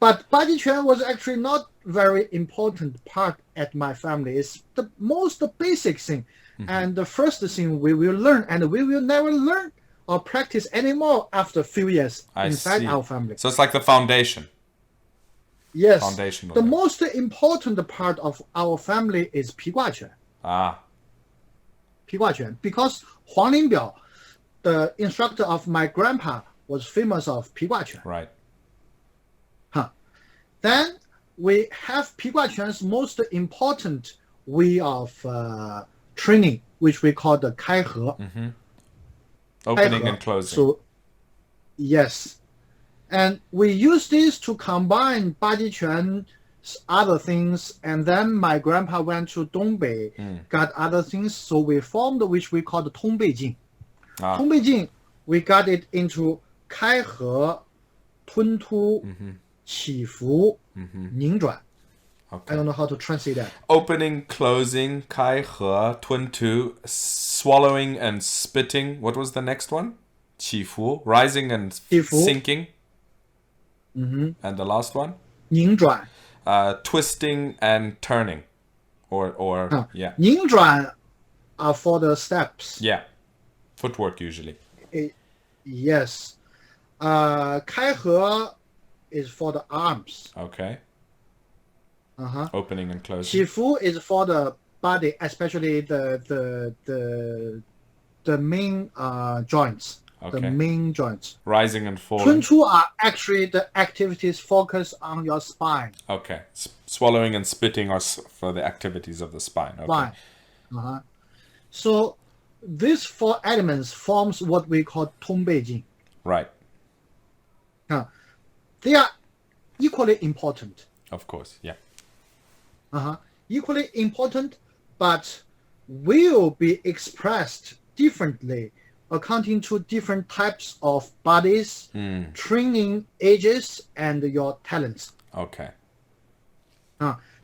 but Baji Quan was actually not very important part at my family. It's the most basic thing. And the first thing we will learn, and we will never learn or practice anymore after a few years inside our family. So it's like the foundation. Yes. Foundational. The most important part of our family is Pi Gua Quan. Pi Gua Quan. Because Huang Lingbiao, the instructor of my grandpa, was famous of Pi Gua Quan. Right. Then we have Pi Gua Quan's most important way of training, which we call the Kai He. Opening and closing. So, yes. And we use this to combine Baji Quan's other things, and then my grandpa went to Tongbei, got other things, so we formed which we call the Tongbei Jing. Tongbei Jing, we got it into Kai He, Tun Tu, Qi Fu, Ningduan. Okay. I don't know how to translate that. Opening, closing, kai he, twin two, swallowing and spitting. What was the next one? Qi fu, rising and Fu. sinking. And the last one? Ningduan. Twisting and turning. Or yeah. Ningduan are for the steps. Yeah. Footwork usually. Yes. Kai he is for the arms. Okay. Uh-huh. Opening and closing. Shifu is for the body, especially the main joints. Okay. The main joints. Rising and falling. Tun Chu are actually the activities focused on your spine. Okay. Swallowing and spitting are for the activities of the spine. Okay. Spine. Uh-huh. So these four elements forms what we call Tongbei Jing. Right. They are equally important. Of course. Yeah. Equally important, but will be expressed differently according to different types of bodies, training ages, and your talents. Okay.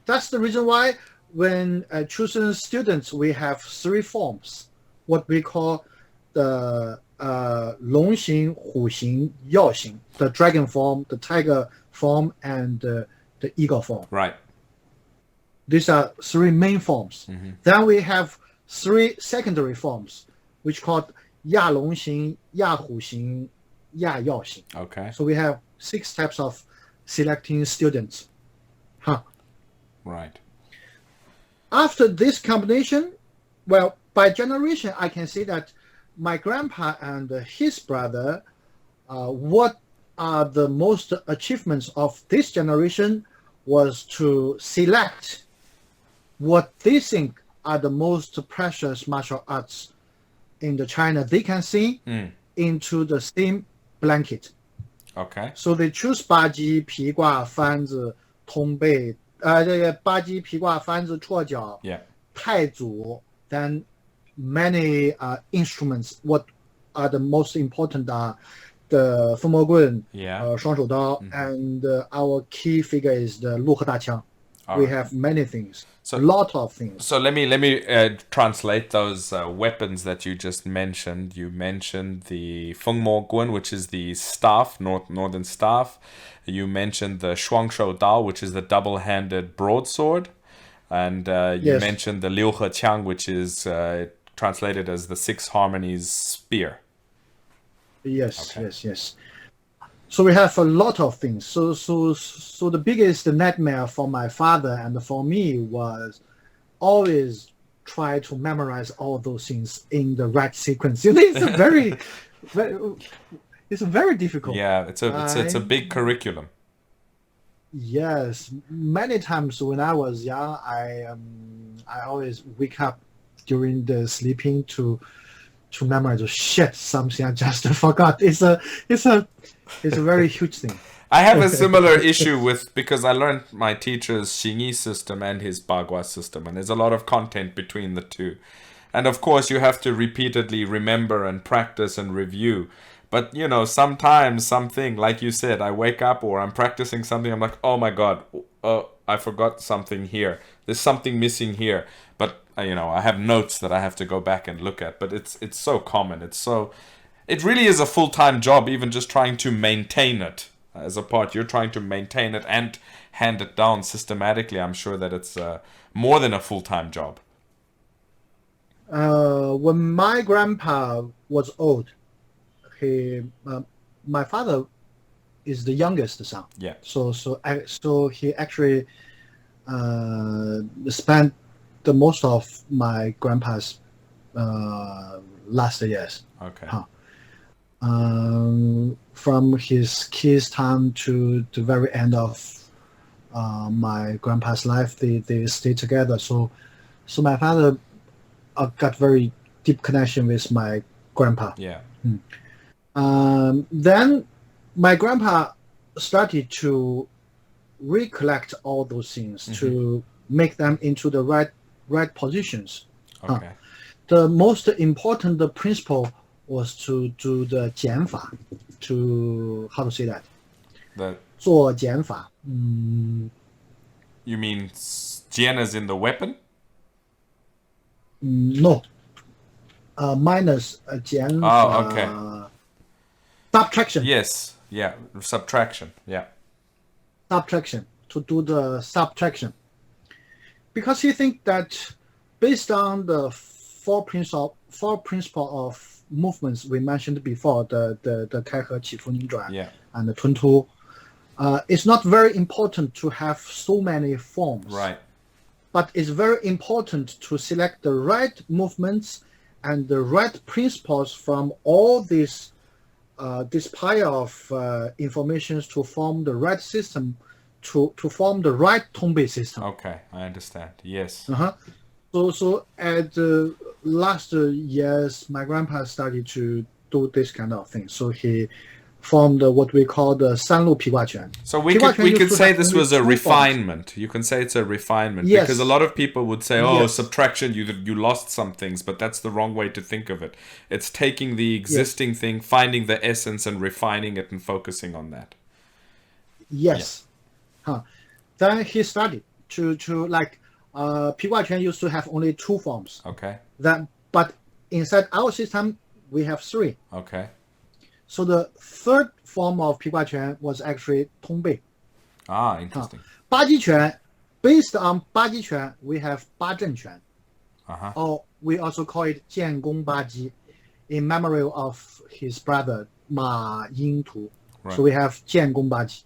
That's the reason why when choosing students, we have three forms, what we call the 龙形, 虎形, 耀形, the dragon form, the tiger form, and the eagle form. Right. These are three main forms. Then we have three secondary forms, which called 亚龙形, 亚虎形, 亚耀形. Okay. So we have 6 types of selecting students. Right. After this combination, well, by generation, I can see that my grandpa and his brother, what are the most achievements of this generation was to select what they think are the most precious martial arts in the China they can see into the same blanket. Okay. So they choose 八极、皮挂、幡子、通背，这个八极、皮挂、幡子、绰脚、 Yeah. 太祖, then many instruments. What are the most important are the 风魔棍, Yeah. 双手刀, and our key figure is the 陆河大枪. We have many things, a lot of things. So let me translate those weapons that you just mentioned. You mentioned the Feng Mo Guan, which is the staff, northern staff. You mentioned the Shuang Shou Dao, which is the double-handed broadsword. And you mentioned the Liu He Qiang, which is translated as the Six Harmonies spear. Yes, okay. Yes. So we have a lot of things. So the biggest nightmare for my father and for me was always try to memorize all those things in the right sequence. It's a very difficult. Yeah, it's a big curriculum. Yes, many times when I was young, I always wake up during the sleeping to memorize something I just forgot. It's a very huge thing. I have a similar issue because I learned my teacher's Xingyi system and his Bagua system, and there's a lot of content between the two. And of course, you have to repeatedly remember and practice and review. But, sometimes something, like you said, I wake up or I'm practicing something, I'm like, oh my God, I forgot something here. There's something missing here. But, I have notes that I have to go back and look at. But it's so common. It really is a full-time job, even just trying to maintain it. As a part, you're trying to maintain it and hand it down systematically. I'm sure that it's more than a full-time job. When my grandpa was old, my father is the youngest son. Yeah. So he actually spent the most of my grandpa's last years. Okay. From his kids' time to the very end of my grandpa's life, they stayed together. So my father got very deep connection with my grandpa. Yeah. Then my grandpa started to recollect all those things to make them into the right positions. Okay. The most important principle was to do the 减法, how to say that? 做减法。You mean jian as in the weapon? No. Minus 减 Oh, okay. 法 subtraction. Yes. Yeah. Subtraction. Yeah. Subtraction, to do the subtraction, because he think that based on the four principle of movements we mentioned before, the 开合起伏拧转 Yeah. and the 吞吐, it's not very important to have so many forms, Right. but it's very important to select the right movements and the right principles from all these this pile of informations to form the right system, to form the right Tongbei system. Okay, I understand. Yes. So at last years, my grandpa started to do this kind of thing. So he formed what we call the 三路皮挂拳. So we could say this was a refinement. You can say it's a refinement. Yes. Because a lot of people would say, oh, Yes. subtraction, you lost some things, but that's the wrong way to think of it. It's taking the existing thing, finding the essence and refining it and focusing on that. Yes. Then he started to like 皮挂拳 used to have only 2 forms. Okay. But inside our system we have 3. Okay. So the third form of 皮挂拳 was actually 通背. Ah, interesting. 八极拳, based on 八极拳 we have 八正拳. Or we also call it 建功八极, in memory of his brother Ma Mingda. Right. So we have 建功八极.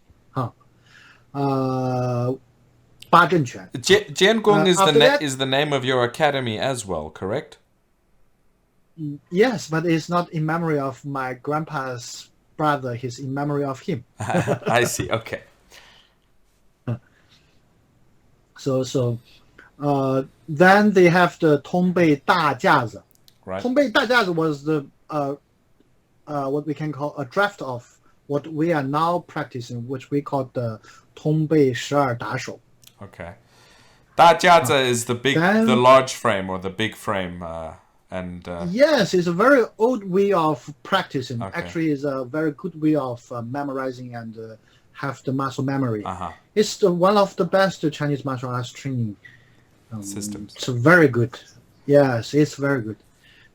八正拳. Jiangong that- is the name of your academy as well, correct? Yes, but it's not in memory of my grandpa's brother. He's in memory of him. I see. Okay. So then they have the 通背大架子. Right. 通背大架子 was the what we can call a draft of what we are now practicing, which we call the 通背十二打手. Okay. Dajiazi is the then- large frame or the big frame, and Yes, it's a very old way of practicing. Okay. Actually, it's a very good way of memorizing and have the muscle memory. It's one of the best Chinese martial arts training systems. It's very good. Yes, it's very good.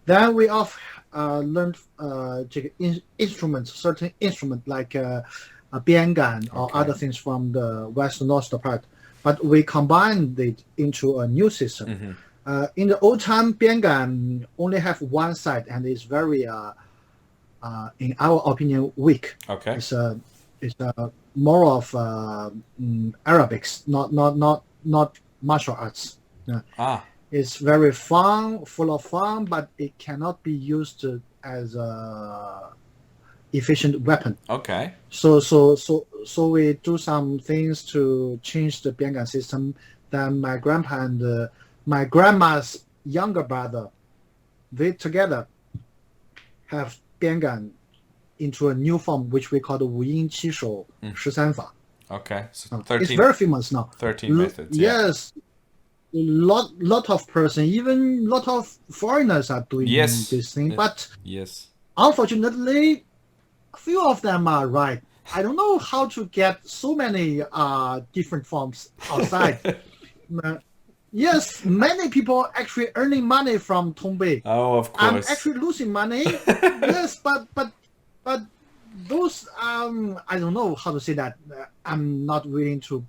Then we have learned instruments, certain instruments like a 边杆 or Okay. other things from the westernmost part. But we combined it into a new system. In the old time, 边杆 only have one side and it's very, in our opinion, weak. Okay. It's more of Arabics, not martial arts. It's very fun, full of fun, but it cannot be used as a efficient weapon. Okay. So we do some things to change the 边杆 system. Then my grandpa and my grandma's younger brother, they together have 边杆 into a new form, which we call the 五阴七手十三法. Okay. So It's 13, very famous now. 13 methods. Yeah. Yes, lot of person, even lot of foreigners are doing Yes. this thing. Yes. But Yes. unfortunately, a few of them are right. I don't know how to get so many different forms outside. Yes, many people actually earning money from Tongbei. Oh, of I'm course. actually losing money. Yes, but those I don't know how to say that. I'm not willing to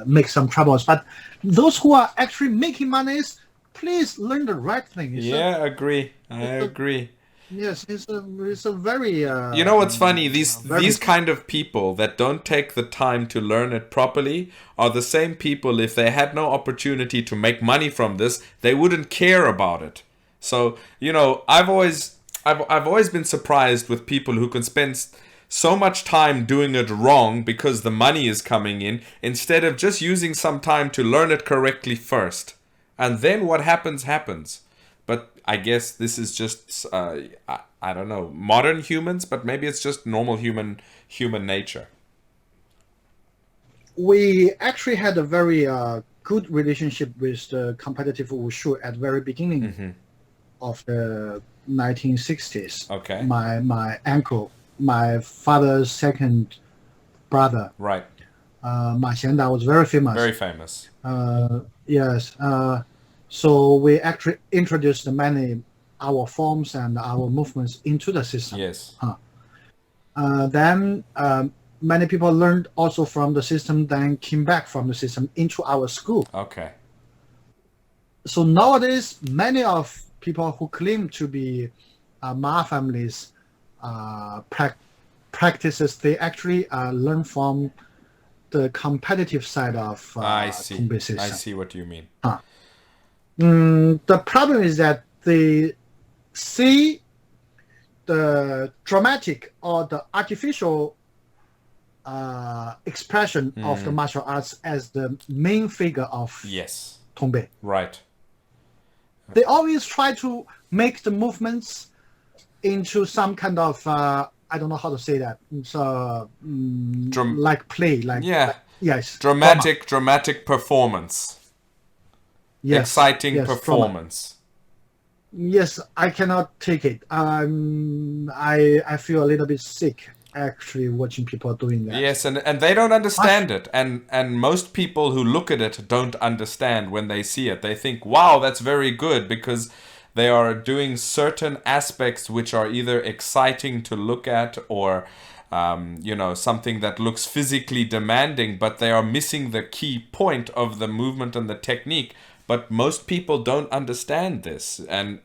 make some troubles. But those who are actually making monies, please learn the right thing. Yeah, agree. I agree. Yes, it's a very. You know what's funny? These very- kind of people that don't take the time to learn it properly are the same people. If they had no opportunity to make money from this, they wouldn't care about it. So I've always been surprised with people who can spend so much time doing it wrong because the money is coming in, instead of just using some time to learn it correctly first, and then what happens. But I guess this is just I don't know, modern humans, but maybe it's just normal human nature. We actually had a very good relationship with the competitive Wushu at the very beginning of the 1960s. Okay. My uncle my father's second brother, Right. Ma Lianzhen, was very famous. Very famous. Yes. So we actually introduced many our forms and our movements into the system. Yes. Then many people learned also from the system, then came back from the system into our school. Okay. So nowadays, many of people who claim to be Ma families practices, they actually learn from the competitive side of I see. Tongbei system. I see what you mean. The problem is that they see the dramatic or the artificial expression of the martial arts as the main figure of Yes. Tongbei. Right. They always try to make the movements into some kind of I don't know how to say that. So like play, like yes, dramatic performance. Yes, exciting performance. Yes, I cannot take it. I feel a little bit sick actually watching people doing that. Yes, and they don't understand it, and most people who look at it don't understand when they see it. They think, wow, that's very good, because they are doing certain aspects which are either exciting to look at or something that looks physically demanding, but they are missing the key point of the movement and the technique. But most people don't understand this, and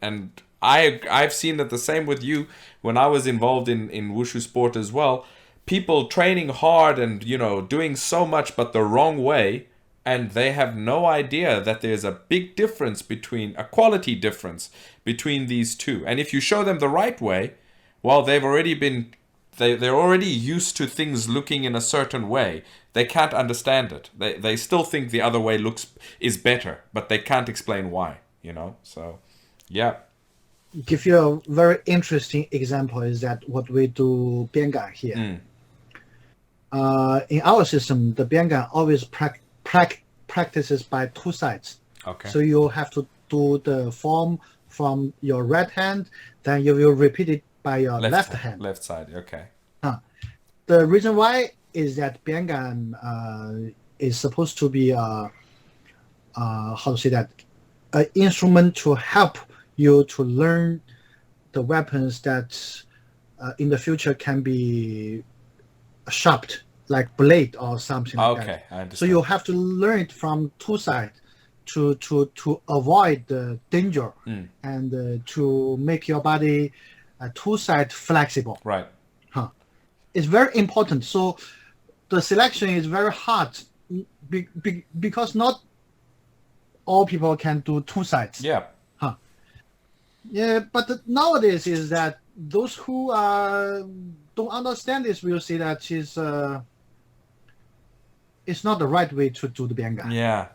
I've seen it the same with you when I was involved in Wushu sport as well. People training hard and doing so much but the wrong way, and they have no idea that there's a big difference a quality difference between these two. And if you show them the right way, well, they're already used to things looking in a certain way. They can't understand it. They still think the other way is better, but they can't explain why, So, yeah. Give you a very interesting example is that what we do biangan here. In our system, the biangan always practices by two sides. Okay. So you have to do the form from your right hand, then you will repeat it by your left hand. Left side, okay. The reason why is that biangan is supposed to be how to say that, an instrument to help you to learn the weapons that in the future can be sharpened, like blade or something like that. Okay, I understand. So you have to learn it from two sides to avoid the danger and to make your body two-side flexible. Right. It's very important. So the selection is very hard because not all people can do two sides. Yeah. Yeah, but nowadays is that those who don't understand this will see that it's not the right way to do the biangan. Yeah.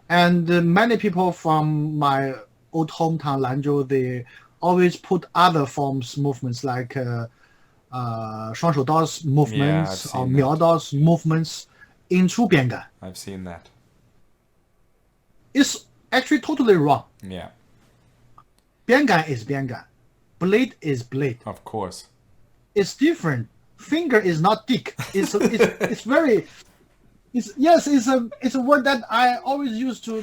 And many people from my old hometown Lanzhou, they always put other forms movements like Shuangshou Dao's movements or Miao Dao's movements into biangan. I've seen that. It's actually totally wrong. Yeah. Biangan is biangan. Blade is blade. Of course. It's different. Finger is not dick. It's very. It's a word that I always use to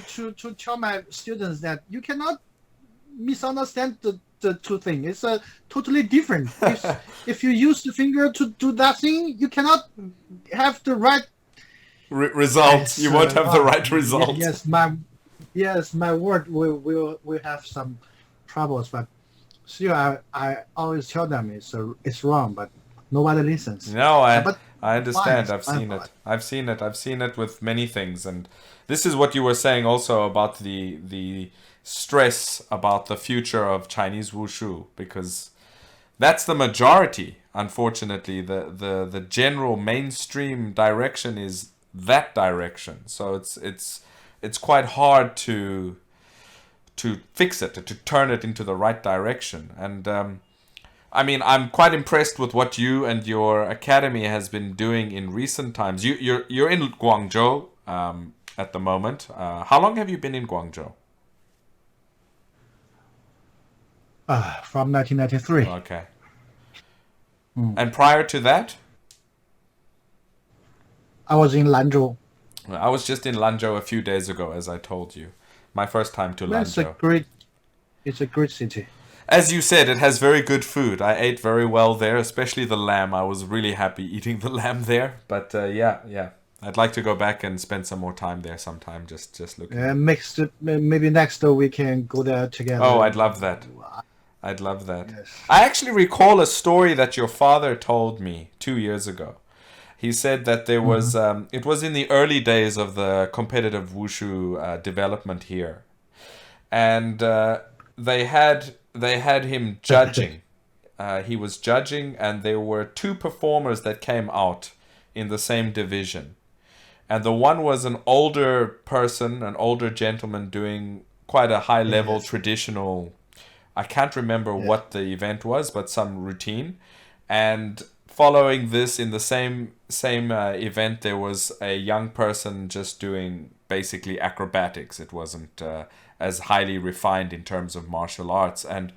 tell my students that you cannot misunderstand the two things. It's totally different. If you use the finger to do that thing, you cannot have the right results. You won't have the right results. Yes, my word will have some troubles, but still I always tell them it's wrong, but nobody listens. No, I understand. I've seen it. I've seen it with many things, and this is what you were saying also about the stress about the future of Chinese Wushu, because that's the majority. Unfortunately, the general mainstream direction is that direction. So it's quite hard to fix it, to turn it into the right direction. And I mean, I'm quite impressed with what you and your academy has been doing in recent times. You're in Guangzhou at the moment. How long have you been in Guangzhou? From 1993. Okay. And prior to that, I was in Lanzhou. I was just in Lanzhou a few days ago, as I told you. My first time to Lanzhou. It's a great city. As you said, it has very good food. I ate very well there, especially the lamb. I was really happy eating the lamb there. But yeah. I'd like to go back and spend some more time there sometime, just looking. Maybe next we can go there together. Oh, I'd love that. I'd love that. Yes. I actually recall a story that your father told me 2 years ago. He said that there was, it was in the early days of the competitive wushu development here. And they had him judging. He was judging, and there were two performers that came out in the same division. And the one was an older person, an older gentleman doing quite a high-level traditional, I can't remember what the event was, but some routine. And following this, in the same event, there was a young person just doing basically acrobatics. It wasn't as highly refined in terms of martial arts. And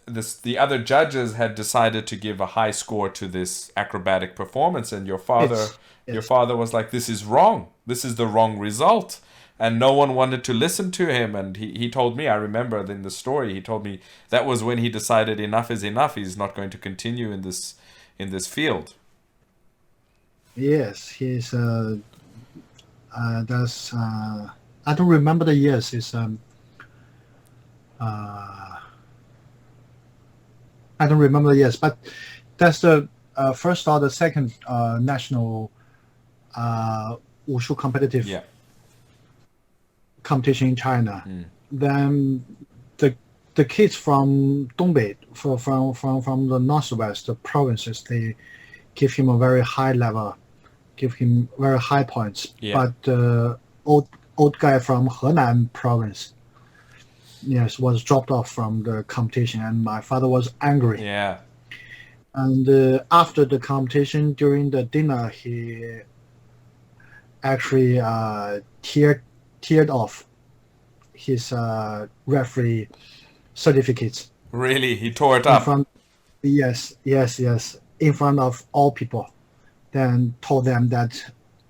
the other judges had decided to give a high score to this acrobatic performance, and your father was like, "This is wrong. This is the wrong result." And no one wanted to listen to him. And he told me, I remember in the story, he told me that was when he decided enough is enough. He's not going to continue in this field. Yes, he's that's I don't remember the years. It's I don't remember the years, but that's the first or the second national wushu competitive competition in China. Then the kids from Tongbei, from the northwest provinces, they give him a very high level, give him very high points. But the old guy from Henan province, yes, was dropped off from the competition, and my father was angry. Yeah. And after the competition, during the dinner, he actually teared off his referee certificates. Really? He tore it up? Yes. In front of all people. Then told them that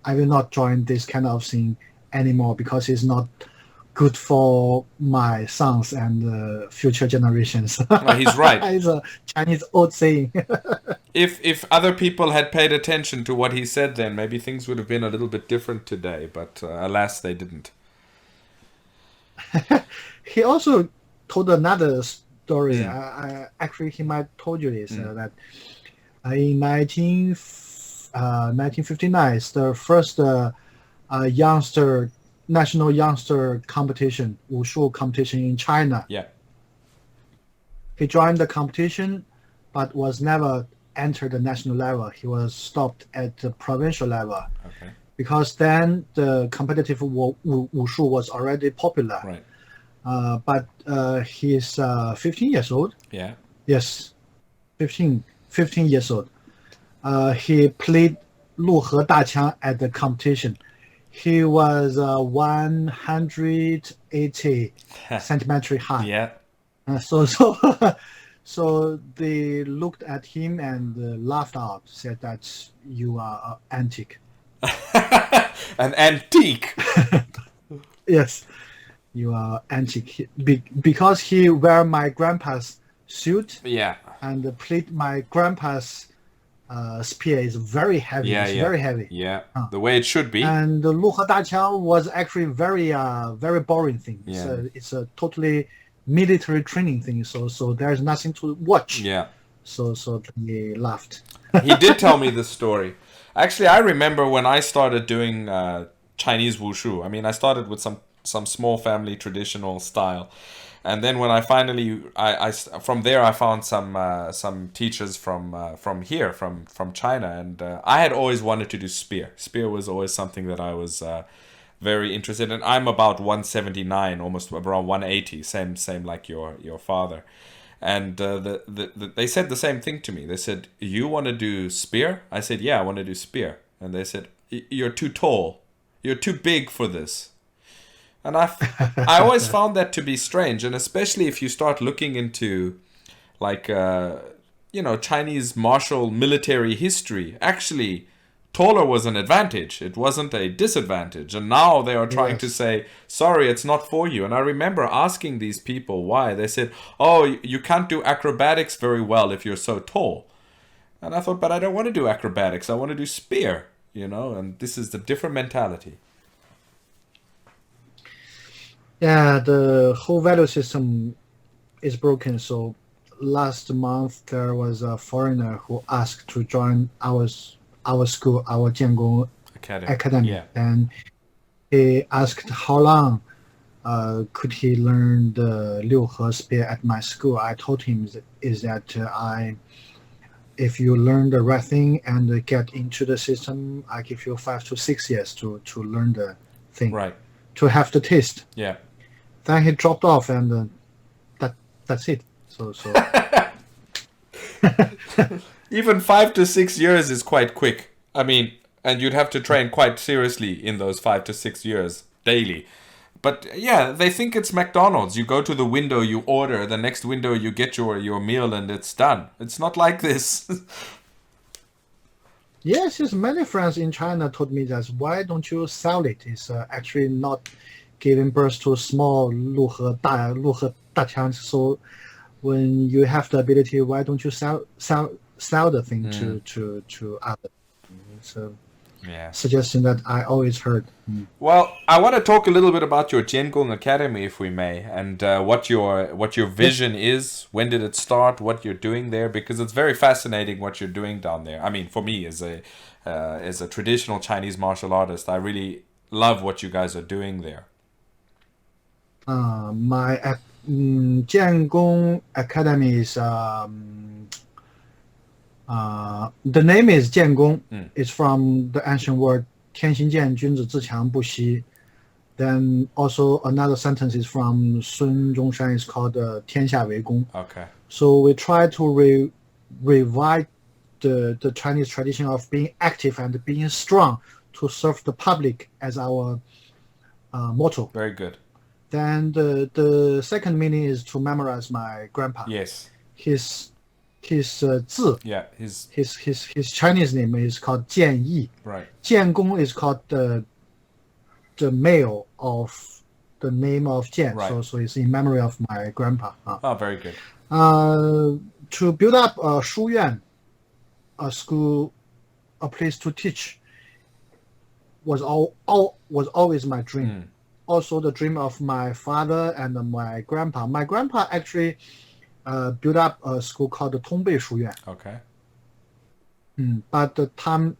I will not join this kind of thing anymore because it's not good for my sons and future generations. Well, he's right. It's a Chinese old saying. If other people had paid attention to what he said then, maybe things would have been a little bit different today. But alas, they didn't. He also told another story. Actually, he might told you this, that in 1959, the first national youngster competition, Wushu competition in China. Yeah. He joined the competition, but was never entered the national level. He was stopped at the provincial level. Okay. Because then the competitive Wushu was already popular. Right. But he's 15 years old. Yeah. Yes, 15 years old. He played 陆河大枪 at the competition. He was 180 centimeters high. Yeah. So they looked at him and laughed out, said that you are antique. An antique. Yes, you are antique. Because he wear my grandpa's suit. Yeah. And played my grandpa's spear is very heavy. Very heavy. Yeah. The way it should be. And the 陆河大枪 was actually very boring thing. Yeah. It's a totally military training thing. So there's nothing to watch. Yeah. So they laughed. He did tell me this story. Actually, I remember when I started doing Chinese wushu. I mean, I started with some small family traditional style, and then when I finally, from there I found some teachers from here, from China, and I had always wanted to do spear. Spear was always something that I was very interested in. I'm about 179, almost around 180, same like your father. And they said the same thing to me. They said, "You want to do spear?" I said, "Yeah, I want to do spear." And they said, "You're too tall. You're too big for this." And I always found that to be strange. And especially if you start looking into, like, Chinese martial military history, actually, taller was an advantage. It wasn't a disadvantage. And now they are trying to Yes. say, sorry, it's not for you. And I remember asking these people why. They said, oh, you can't do acrobatics very well if you're so tall. And I thought, but I don't want to do acrobatics. I want to do spear, and this is the different mentality. Yeah, the whole value system is broken. So last month there was a foreigner who asked to join our school, our Jiangong Academy. Yeah. And he asked how long could he learn the Liu He spear at my school. I told him that if you learn the right thing and get into the system, I give you 5 to 6 years to learn the thing, Right. to have the taste. Yeah. Then he dropped off, and that's it. So Even 5 to 6 years is quite quick. I mean, and you'd have to train quite seriously in those 5 to 6 years daily. But yeah, they think it's McDonald's. You go to the window, you order, the next window you get your meal and it's done. It's not like this. yes, many friends in China told me that why don't you sell it? It's actually not giving birth to small 陆和大枪. So when you have the ability, why don't you sell the thing to others? So Yeah. suggestion that I always heard. Well, I want to talk a little bit about your Jiangong Academy, if we may, and what your vision is. When did it start? What you're doing there? Because it's very fascinating what you're doing down there. I mean, for me, as a traditional Chinese martial artist, I really love what you guys are doing there. My Jiangong Academy is the name is Jiangong. It's from the ancient word 天行健，君子自强不息. Then also another sentence is from Sun Zhongshan. It's called 天下为公. Okay. So we try to revive the Chinese tradition of being active and being strong to serve the public as our motto. Very good. Then the second meaning is to memorize my grandpa. Yes. His 字. Yeah. His Chinese name is called 建义. Right. 建公 is called the male of the name of Jian. Right. So it's in memory of my grandpa. Oh, very good. To build up a 书院, a school, a place to teach, was always my dream. Also the dream of my father and my grandpa. My grandpa actually built up a school called the Tongbei 书院. Okay. But the time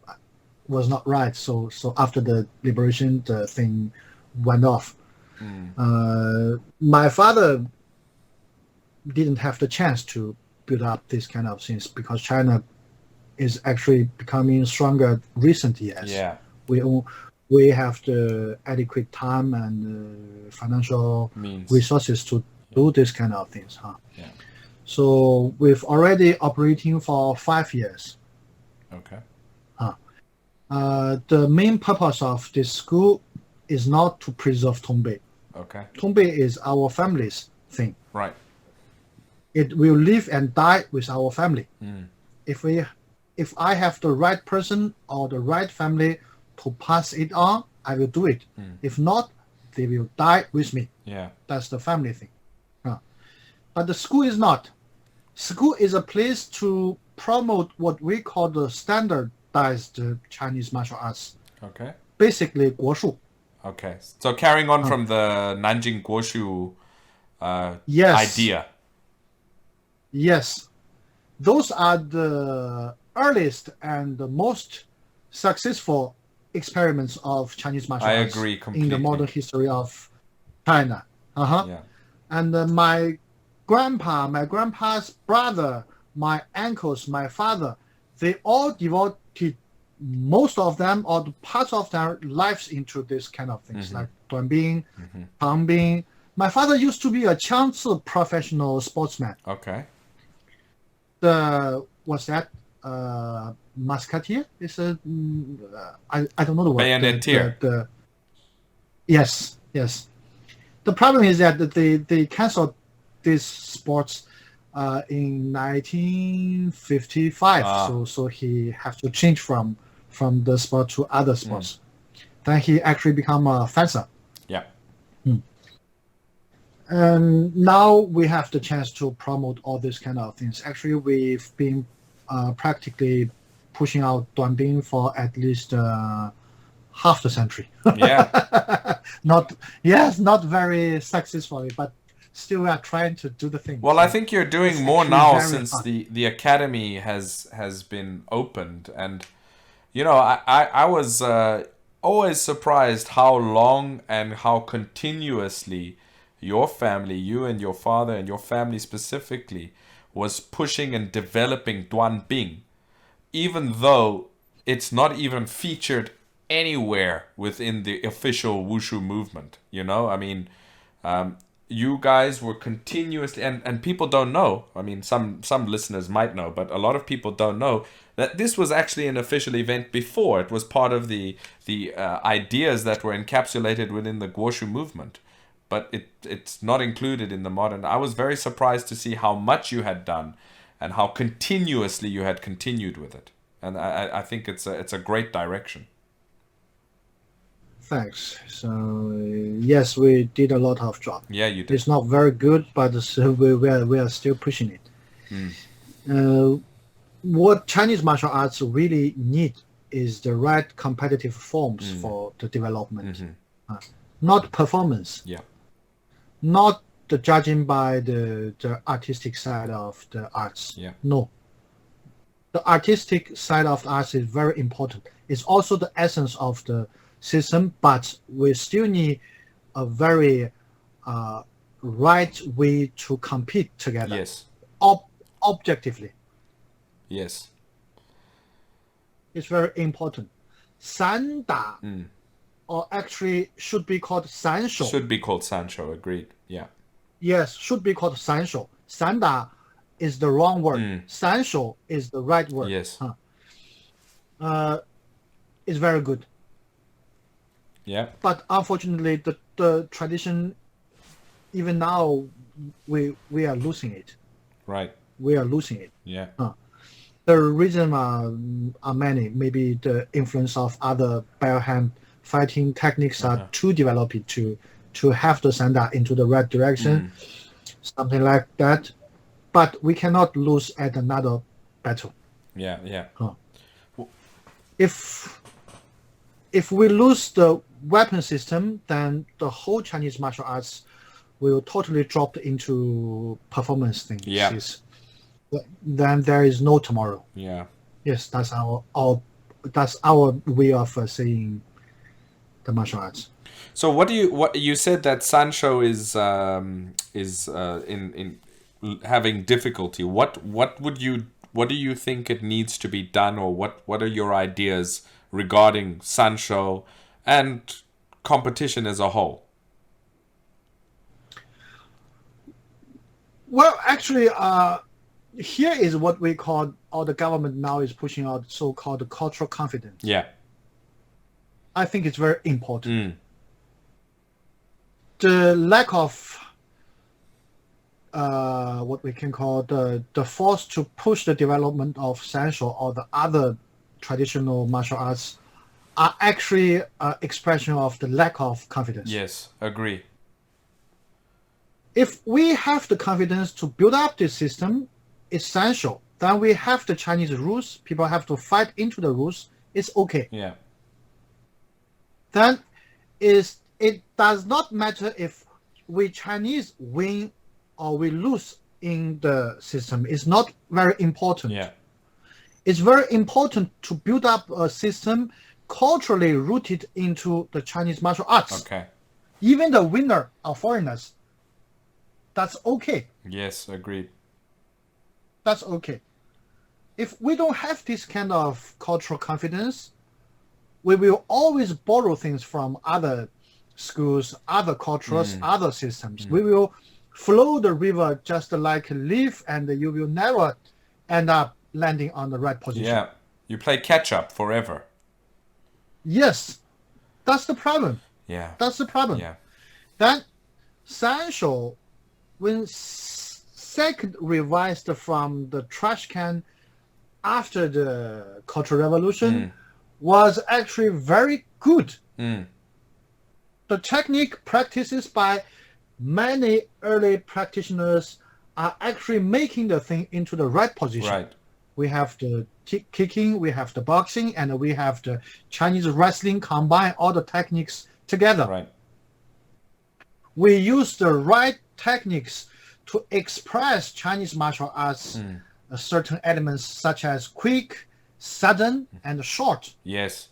was not right. So after the liberation, the thing went off. My father didn't have the chance to build up this kind of things because China is actually becoming stronger recent years. Yeah. We have the adequate time and financial Means. resources to do this kind of things. Yeah. So we've already operating for 5 years. Okay. The main purpose of this school is not to preserve Tongbei. Okay. Tongbei is our family's thing. Right. It will live and die with our family. If I have the right person or the right family to pass it on, I will do it. If not, they will die with me. Yeah. That's the family thing. But the school is not. School is a place to promote what we call the standardized Chinese martial arts. Okay. Basically, Goshu. Okay. So carrying on from the Nanjing Goshu Yes. idea. Yes. Those are the earliest and the most successful experiments of Chinese martial I arts agree completely. in the modern history of China. Yeah. And my grandpa, my grandpa's brother, my uncles, my father, they all devoted most of them or parts of their lives into this kind of things, like Duanbing, Tongbei. My father used to be a 枪刺 professional sportsman. Okay. What's that? Musketeer? It's I don't know the word. Bayoneteer. Yes. The problem is that they canceled these sports in 1955. So he have to change from the sport to other sports. Then he actually become a fencer. Yeah. And now we have the chance to promote all these kind of things. Actually, we've been practically pushing out Duanbing for at least half the century. Yeah. Not very successfully, but still we are trying to do the thing. Well, So I think you're doing it's more actually now very since hard. the academy has been opened, and I was always surprised how long and how continuously your family, you and your father and your family specifically, was pushing and developing Duanbing, even though it's not even featured anywhere within the official Wushu movement. I mean, you guys were continuously, and people don't know. I mean, some listeners might know, but a lot of people don't know that this was actually an official event before. It was part of the ideas that were encapsulated within the Goshu movement, but it's not included in the modern. I was very surprised to see how much you had done, and how continuously you had continued with it. And I think it's a great direction. Thanks. So yes, we did a lot of job. Yeah, you did. It's not very good, but we are still pushing it. What Chinese martial arts really need is the right competitive forms for the development, not performance, Yeah. not the judging by the artistic side of the arts. Yeah. No. The artistic side of the arts is very important. It's also the essence of the system, but we still need a very right way to compete together. Yes. Objectively. Yes. It's very important. Sanda, or actually should be called Sancho. Should be called Sancho. Agreed. Yeah. Yes, should be called Sancho. Sanda is the wrong word. Sancho is the right word. Yes. It's very good. Yeah. But unfortunately, the tradition, even now, we are losing it. Right. We are losing it. Yeah. The reason are many. Maybe the influence of other bare hand fighting techniques are too developed to have the Sanda into the right direction, something like that. But we cannot lose at another battle. Yeah. Yeah. If we lose the weapon system, then the whole Chinese martial arts will totally drop into performance things. Yeah. Then there is no tomorrow. Yeah. Yes, that's our way of seeing the martial arts. So what you said that Sancho is in having difficulty. What do you think it needs to be done, or what are your ideas regarding Sancho and competition as a whole? Well, actually, here is what we call, or the government now is pushing out, so-called cultural confidence. Yeah. I think it's very important. The lack of what we can call the force to push the development of Sancho or the other traditional martial arts are actually an expression of the lack of confidence. Yes, agree. If we have the confidence to build up this system, it's Sancho. Then we have the Chinese rules. People have to fight into the rules. It's okay. Yeah. Then it does not matter if we Chinese win or we lose in the system. It's not very important. Yeah. It's very important to build up a system culturally rooted into the Chinese martial arts. Okay. Even the winner are foreigners. That's okay. Yes, agreed. That's okay. If we don't have this kind of cultural confidence, we will always borrow things from other schools, other cultures, other systems. We will flow the river just like a leaf, and you will never end up landing on the right position. Yeah. You play catch up forever. Yes. That's the problem. Yeah. That's the problem. Yeah. Then Sancho, when second revised from the trash can after the Cultural Revolution was actually very good. The technique practices by many early practitioners are actually making the thing into the right position. Right. We have the kicking, we have the boxing, and we have the Chinese wrestling, combine all the techniques together. Right. We use the right techniques to express Chinese martial arts certain elements such as quick, sudden, and short. Yes.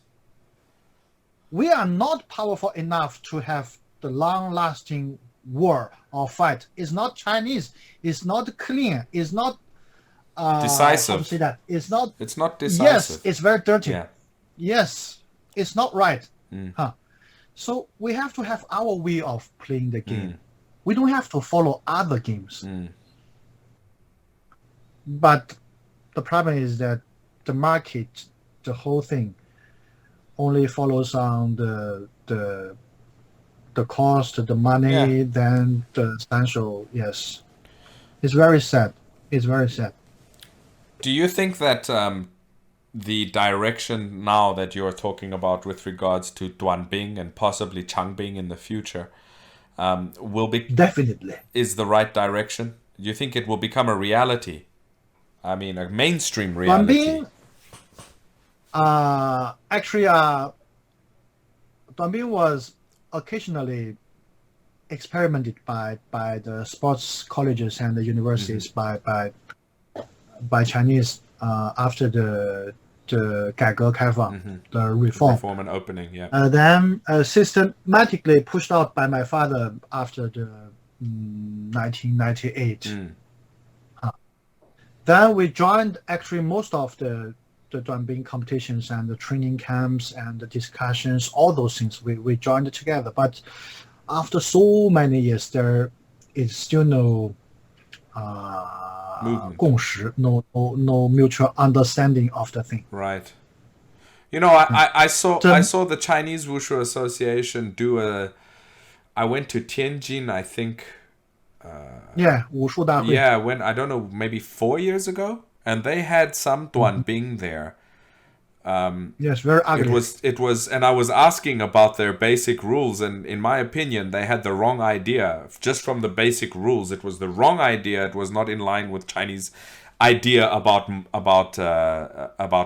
We are not powerful enough to have the long-lasting war or fight. It's not Chinese. It's not clean. It's not decisive. How to say that? It's not decisive. Yes, it's very dirty. Yeah. Yes, it's not right. So we have to have our way of playing the game. We don't have to follow other games. But the problem is that the market, the whole thing, only follows on the cost, the money, then the Sancho. Yes, it's very sad. It's very sad. Do you think that the direction now that you're talking about with regards to Duanbing and possibly Changbing in the future will be definitely is the right direction? Do you think it will become a reality? I mean, a mainstream reality. Duanbing was occasionally experimented by the sports colleges and the universities by Chinese after the 改革开放, the reform and opening, then systematically pushed out by my father after the 1998. Then we joined actually most of the Duanbing competitions and the training camps and the discussions, all those things we joined together. But after so many years, there is still no movement. 共识, no mutual understanding of the thing. Right. You know, I saw the Chinese Wushu Association do I went to Tianjin, I think. Wushu 大会. Yeah, when I don't know, maybe 4 years ago, and they had some Duanbing there. Yes, very ugly. It was, and I was asking about their basic rules, and in my opinion, they had the wrong idea. Just from the basic rules, it was the wrong idea. It was not in line with Chinese idea about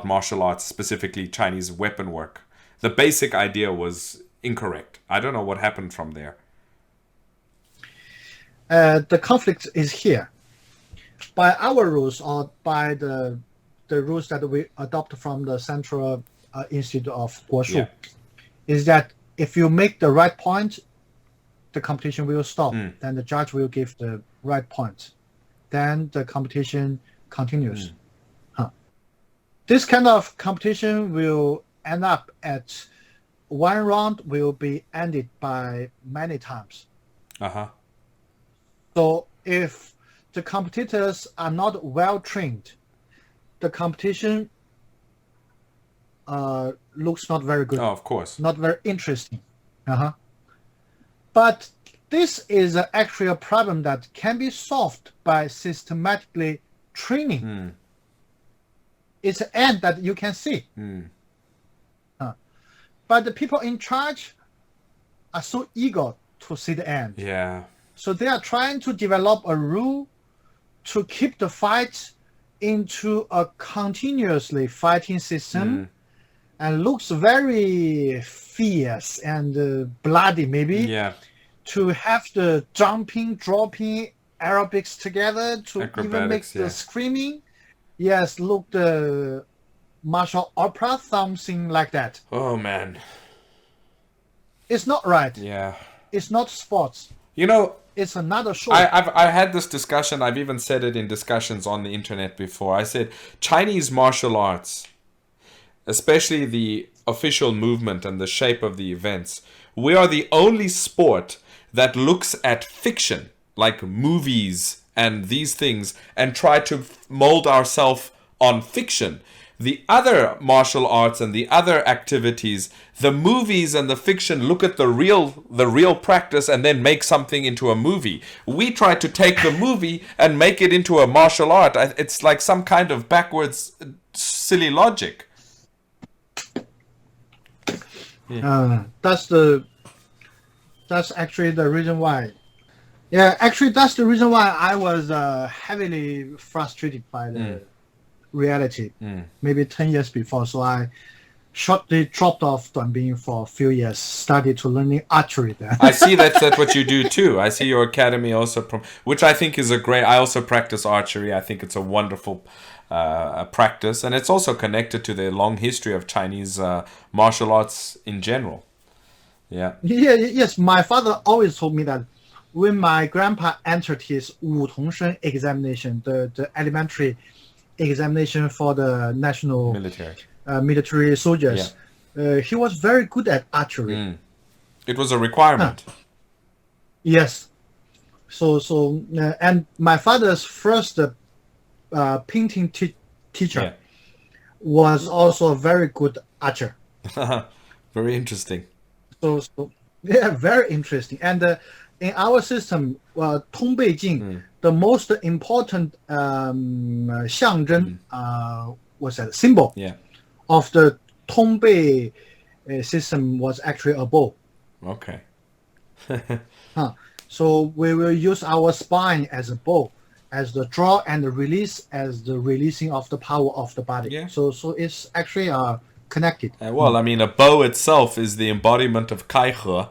martial arts, specifically Chinese weapon work. The basic idea was incorrect. I don't know what happened from there. The conflict is here. By our rules or by the rules that we adopt from the Central Institute of Goshu, is that if you make the right point, the competition will stop. Then the judge will give the right point. Then the competition continues. This kind of competition will end up at one round will be ended by many times. So if the competitors are not well trained, the competition looks not very good. Oh, of course. Not very interesting. But this is actually a problem that can be solved by systematically training. It's an end that you can see. But the people in charge are so eager to see the end. Yeah. So they are trying to develop a rule to keep the fight into a continuously fighting system and looks very fierce and bloody maybe. Yeah. To have the jumping, dropping aerobics together to even make the screaming. Yes, look the martial opera, something like that. Oh man. It's not right. Yeah. It's not sports. You know, it's another show. I had this discussion. I've even said it in discussions on the internet before. I said Chinese martial arts, especially the official movement and the shape of the events, we are the only sport that looks at fiction, like movies and these things, and try to mold ourselves on fiction. the other martial arts and the other activities, the movies and the fiction look at the real practice and then make something into a movie. We try to take the movie and make it into a martial art. It's like some kind of backwards, silly logic. That's actually the reason why. Yeah, actually, that's the reason why I was heavily frustrated by the reality. Maybe 10 years before, so I shortly dropped off Duanbing for a few years, started to learning archery then. I see that's what you do too. I see your academy also, which I think is a great. I also practice archery. I think it's a wonderful practice, and it's also connected to the long history of Chinese martial arts in general. Yeah. Yes, my father always told me that when my grandpa entered his Wu Tongshen examination, the elementary examination for the national military soldiers, he was very good at archery. It was a requirement. Yes. So and my father's first painting teacher was also a very good archer. Very interesting. So yeah, very interesting. And in our system, Tongbei Jing, the most important 象征 was a symbol of the Tongbei system was actually a bow. Okay. So we will use our spine as a bow, as the draw and the release as the releasing of the power of the body. Yeah. So it's actually connected. Well, I mean, a bow itself is the embodiment of Kai He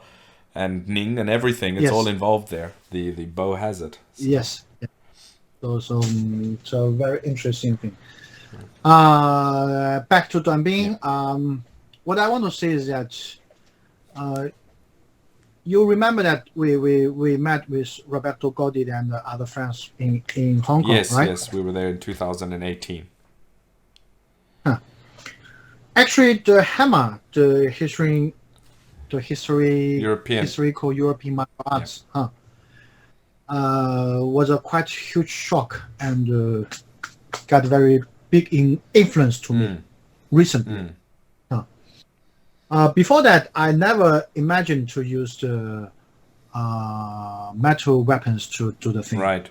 and Ning and everything. It's all involved there. The bow has it. So. Yes. So very interesting thing. Back to Duanbing. What I want to say is that you remember that we met with Roberto Gotti and other friends in Hong Kong, right? Yes, we were there in 2018. Actually, the hammer, the historical European martial arts, was a quite huge shock and got very big influence to me recently. Before that, I never imagined to use the metal weapons to do the thing. Right.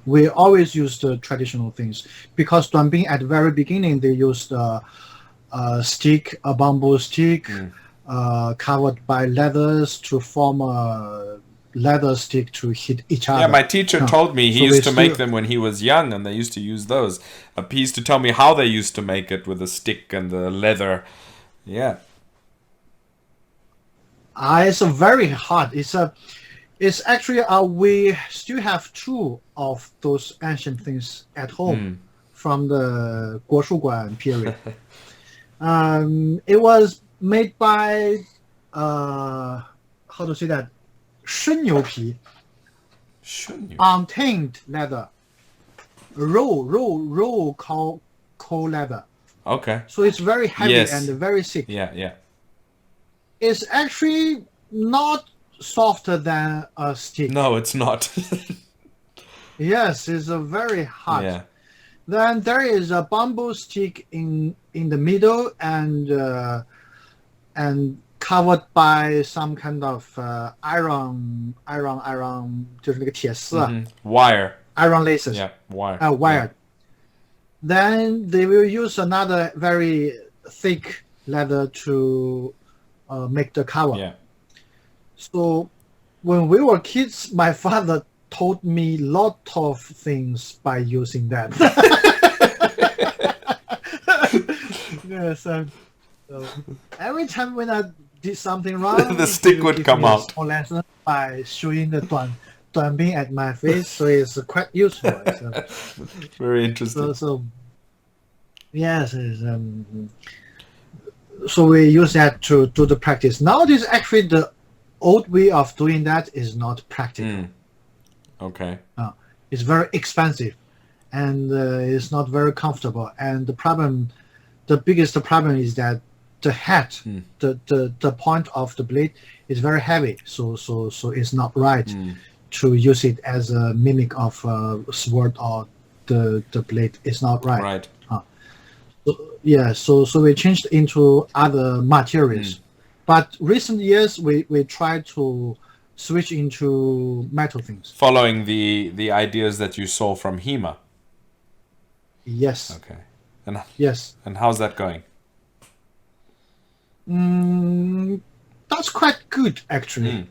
We always use the traditional things because Duanbing at the very beginning they used a bamboo stick covered by leathers to form a leather stick to hit each other. Yeah, my teacher told me he used to make them when he was young, and they used to use those. He used to tell me how they used to make it with the stick and the leather. Yeah. It's a very hard. It's actually we still have two of those ancient things at home from the Goshu period. It was made by how to say that 生牛皮 untamed leather, raw cow leather. Okay. So it's very heavy and very thick. Yeah. It's actually not softer than a stick. No, it's not. Yes, it's a very hard. Yeah. Then there is a bamboo stick in the middle and covered by some kind of iron 就是那个铁丝 wire. Iron laces. Yeah, wire. Wired. Then they will use another very thick leather to make the cover. Yeah. So when we were kids, my father taught me a lot of things by using that. Yes, so every time when I did something wrong, the stick would come out. A lesson by showing the Duanbing at my face, so it's quite useful. So, very interesting. So yes, so we use that to do the practice. Nowadays, actually, the old way of doing that is not practical. Okay. It's very expensive, and it's not very comfortable. And the biggest problem is that the head, the point of the blade is very heavy. So it's not right to use it as a mimic of a sword or the blade is not right. Right. Yeah, so we changed into other materials. But recent years we try to switch into metal things. Following the ideas that you saw from HEMA. Yes. Okay. And Yes. and how's that going? That's quite good actually.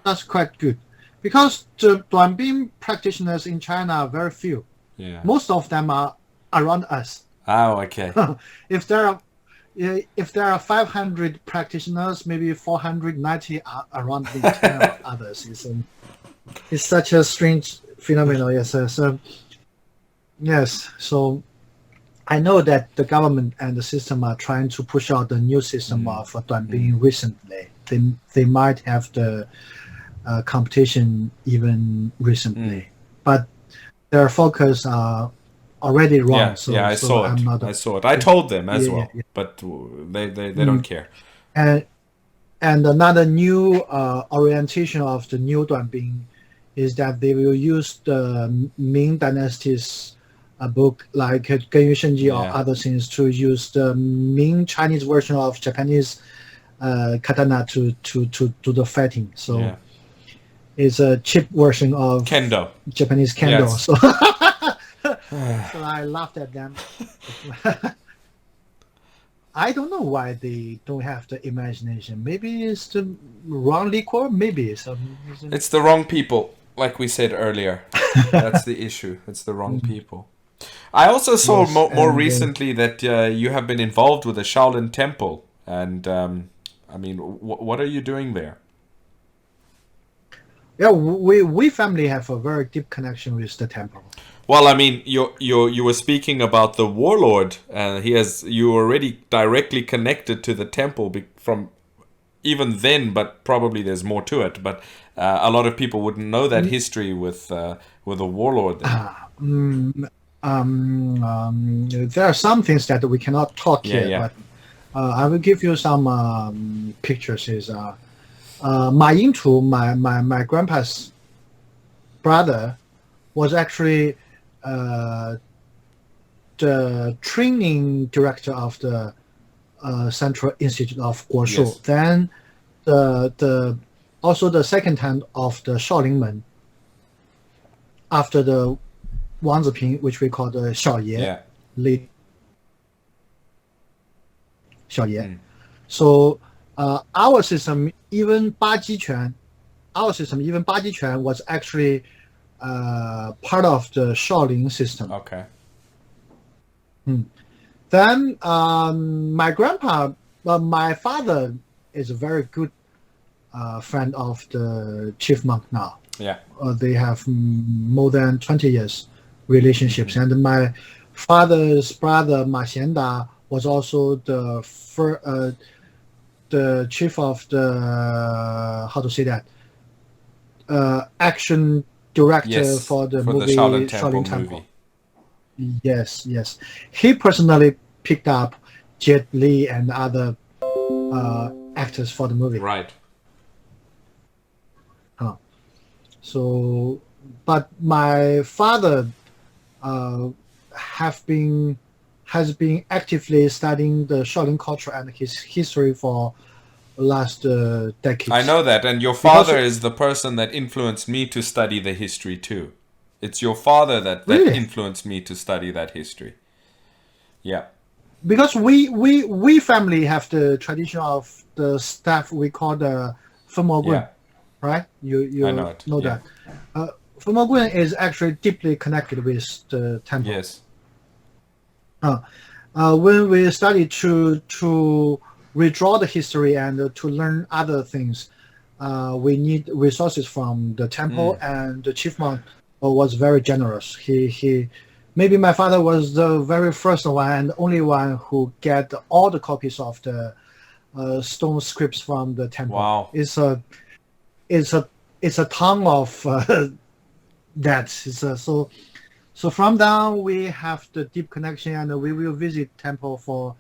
That's quite good. Because the Duanbing practitioners in China are very few. Yeah. Most of them are around us. Oh, okay. If there are 500 practitioners, maybe 490 are around the 10 others. It's such a strange phenomenon. Yes. So I know that the government and the system are trying to push out the new system of Duanbing recently. They might have the competition even recently, but their focus are already wrong. Yeah, I saw it. I saw it. I told them as well, but they don't care. And another new orientation of the new Duanbing is that they will use the Ming Dynasty's book like Genyu Shenji or other things to use the Ming Chinese version of Japanese katana to do the fighting. So it's a cheap version of Kendo. Japanese Kendo. Yes. So so I laughed at them. I don't know why they don't have the imagination. Maybe it's the wrong liquor. Maybe it's the wrong people, like we said earlier. That's the issue. It's the wrong people. I also saw more recently that you have been involved with the Shaolin Temple, and I mean, what are you doing there? Yeah, we family have a very deep connection with the temple. Well, I mean, you were speaking about the warlord, and you were already directly connected to the temple from even then, but probably there's more to it. But a lot of people wouldn't know that history with the warlord. There are some things that we cannot talk here, but I will give you some pictures. Is Ma Yingtu, my grandpa's brother, was actually the training director of the Central Institute of Goshu. Yes. Then also the second hand of the Shaolin Men after the Wang Ziping, which we call the Xiaoye, lead Xiaoye. So our system, even Baji Quan, was actually part of the Shaolin system. Okay. Then my father is a very good friend of the chief monk now. Yeah. They have more than 20 years relationships, and my father's brother Ma Mingda was also the chief of the action director for the movie Shaolin Temple. Yes. He personally picked up Jet Li and other actors for the movie. Right. So, but my father has been actively studying the Shaolin culture and his history for the last decades. I know that, and your father is the person that influenced me to study the history too. It's your father that influenced me to study that history. Yeah. Because we family have the tradition of the staff we call the Fengtu, right? You I know that. Fengtu is actually deeply connected with the temple. Yes. When we study to redraw the history and to learn other things, we need resources from the temple, and the chief monk was very generous. He maybe my father was the very first one and only one who get all the copies of the stone scripts from the temple. Wow. It's a ton of that. So from down we have the deep connection, and we will visit temple for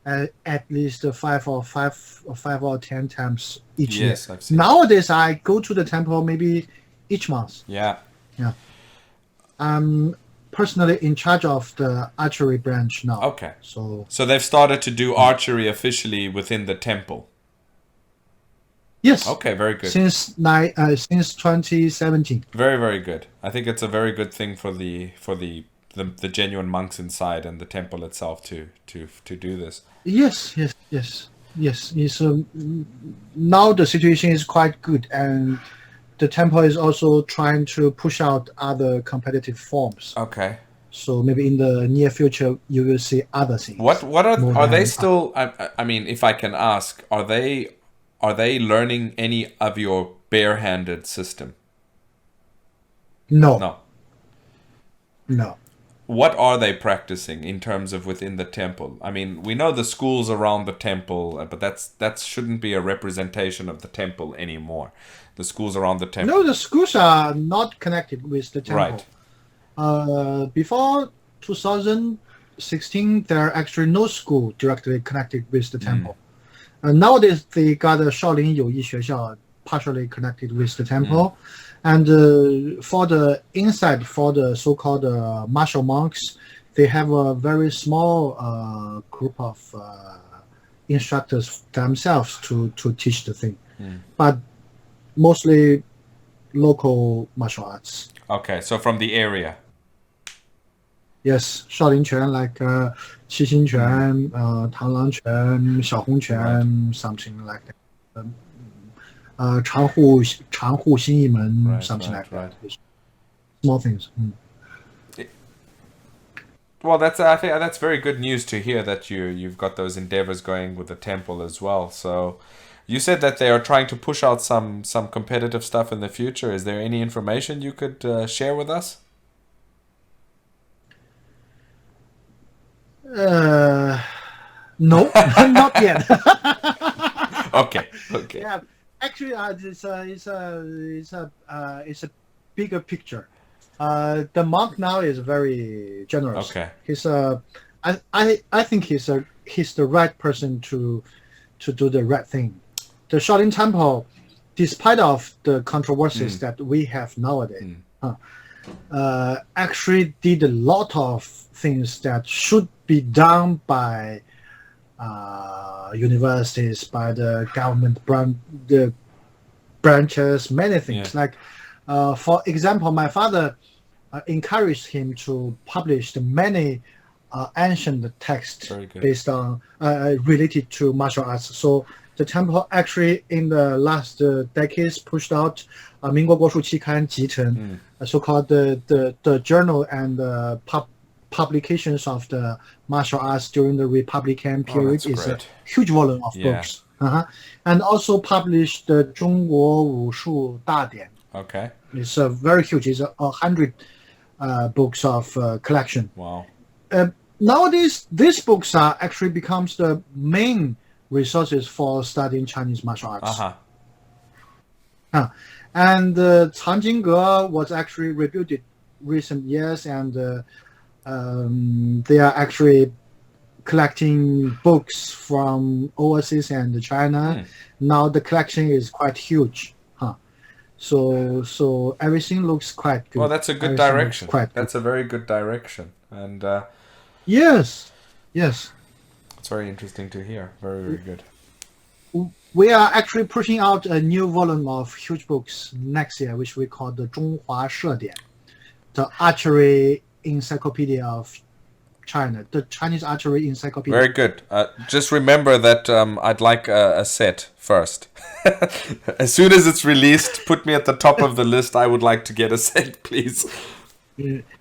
at least 5 or 10 times each year. I've seen. Nowadays I go to the temple maybe each month. Yeah. personally in charge of the archery branch now. Okay. So So they've started to do archery officially within the temple. yes. Okay, very good. Since 2017. Very, very good. I think it's a very good thing for the genuine monks inside and the temple itself to do this. Yes. It's, now the situation is quite good, and the temple is also trying to push out other competitive forms. Okay. So maybe in the near future you will see other things. What are they than- still? I mean, if I can ask, are they learning any of your barehanded system? No. What are they practicing in terms of within the temple? I mean, we know the schools around the temple, but that shouldn't be a representation of the temple anymore. The schools around the temple. No, the schools are not connected with the temple. Right. Before 2016, there are actually no school directly connected with the temple. Nowadays, they got a Shaolin 友谊学校 partially connected with the temple. And for the inside, for the so-called martial monks, they have a very small group of instructors themselves to teach the thing. But mostly local martial arts. Okay, so from the area. Yes, Shaolin Quan, like 七星拳, 螳螂拳, 小红拳, something like that. 长护心一门, something like that. Small things. Well, I think that's very good news to hear that you've got those endeavors going with the temple as well. So, you said that they are trying to push out some competitive stuff in the future. Is there any information you could share with us? No, not yet. Okay. Yeah, actually, it's a bigger picture. The monk now is very generous. Okay. He's I think he's the right person to do the right thing. The Shaolin Temple, despite of the controversies that we have nowadays, actually did a lot of things that should be done by universities, by the government the branches, many things. Like, for example, my father encouraged him to publish the many ancient texts based on related to martial arts. So the temple actually in the last decades pushed out 民国国术期刊集成, so-called the journal and publications of the martial arts during the Republican period is a huge volume of books. And also published the 中国武术大典. Okay. It's a very huge. It's 100 books of collection. Wow. Nowadays, these books are actually becomes the main resources for studying Chinese martial arts. And Cangjingge was actually rebuilt recent years, and they are actually collecting books from overseas and China. Now the collection is quite huge. So everything looks quite good. Well, that's a good direction. That's a very good direction. And yes. It's very interesting to hear. Very, very good. We are actually pushing out a new volume of huge books next year, which we call the 中华射点, the archery encyclopedia of China, the Chinese archery encyclopedia. Very good. Just remember that I'd like a set first. As soon as it's released, put me at the top of the list. I would like to get a set, please.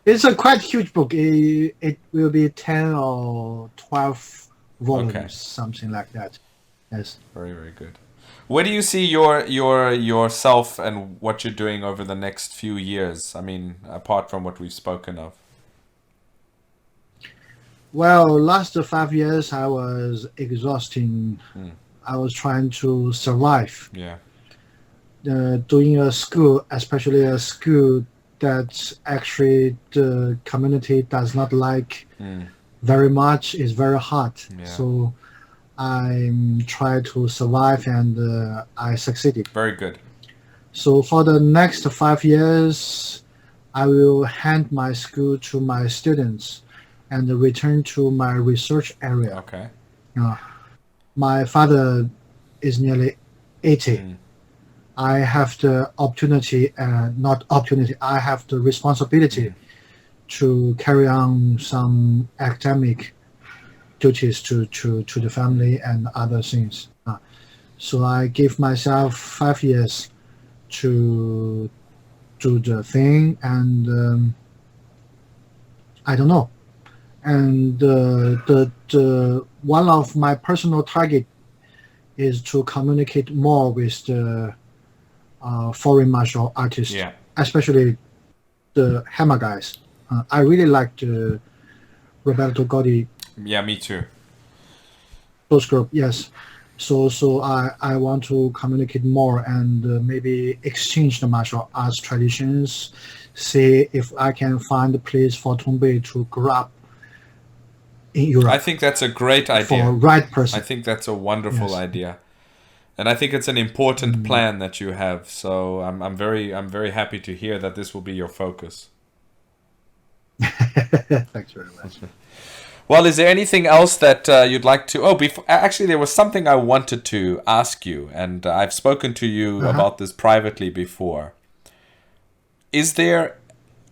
It's a quite huge book. It will be 10 or 12 volumes, something like that. Yes. Very, very good. Where do you see yourself and what you're doing over the next few years? I mean, apart from what we've spoken of. Well, last 5 years I was exhausting. I was trying to survive. Yeah. Doing a school, especially a school that actually the community does not like very much, is very hard. Yeah. So I tried to survive, and I succeeded. Very good. So for the next 5 years, I will hand my school to my students and return to my research area. Okay. Uh, my father is nearly 80. Mm. I have the opportunity, not opportunity, I have the responsibility to carry on some academic duties to the family and other things. So I give myself 5 years to do the thing, and I don't know. And the one of my personal target is to communicate more with the foreign martial artists, Yeah. especially the Hammer guys. I really like the Roberto Gotti, Yeah, me too. those group. Yes, so I want to communicate more and maybe exchange the martial arts traditions. See if I can find a place for Tongbei to grow up in Europe I think that's a great idea. for right person. I think that's a wonderful Yes. idea. And I think it's an important plan that you have. So I'm very happy to hear that this will be your focus. Thanks very much. Well, is there anything else that you'd like to? Oh, before actually, there was something I wanted to ask you, and I've spoken to you about this privately before. Is there,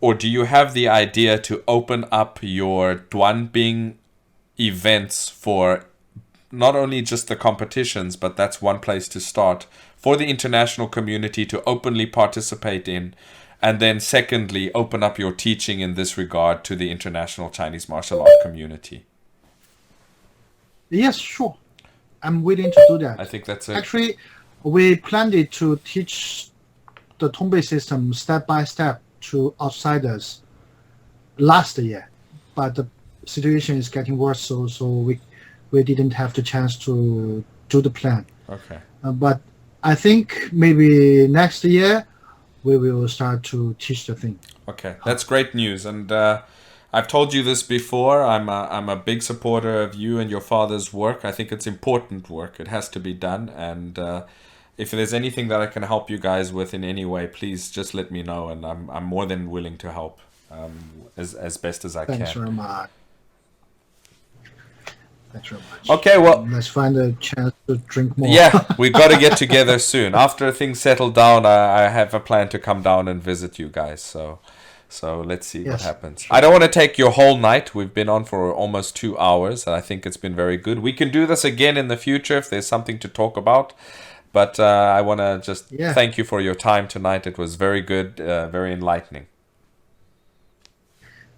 or do you have the idea to open up your Duanbing events for not only just the competitions, but that's one place to start, for the international community to openly participate in, and then secondly, open up your teaching in this regard to the international Chinese martial art community? Yes, sure. I'm willing to do that. I think that's it. Actually, we planned it to teach the Tongbei system step by step to outsiders last year, but the situation is getting worse, so we didn't have the chance to do the plan. Okay. But I think maybe next year we will start to teach the thing. Okay, that's great news, and I've told you this before. I'm a big supporter of you and your father's work. I think it's important work. It has to be done, and if there's anything that I can help you guys with in any way, please just let me know, and I'm more than willing to help as best as I Thanks can. very much. Thanks very much. Okay, well, Let's find a chance to drink more. yeah, we got to get together soon. After things settle down, I have a plan to come down and visit you guys. So let's see what Yes, happens. I don't want to take your whole night. We've been on for almost 2 hours, and I think it's been very good. We can do this again in the future if there's something to talk about. But I want to just thank you for your time tonight. It was very good, very enlightening.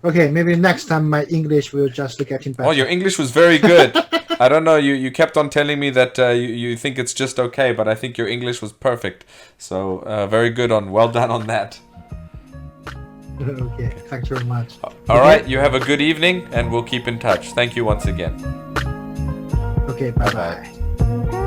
Okay, maybe next time my English will just getting better. Oh, your English was very good. I don't know. You kept on telling me that you think it's just okay, but I think your English was perfect. So very good well done on that. Okay, thanks very much. All right, you have a good evening, and we'll keep in touch. Thank you once again. Okay, bye-bye.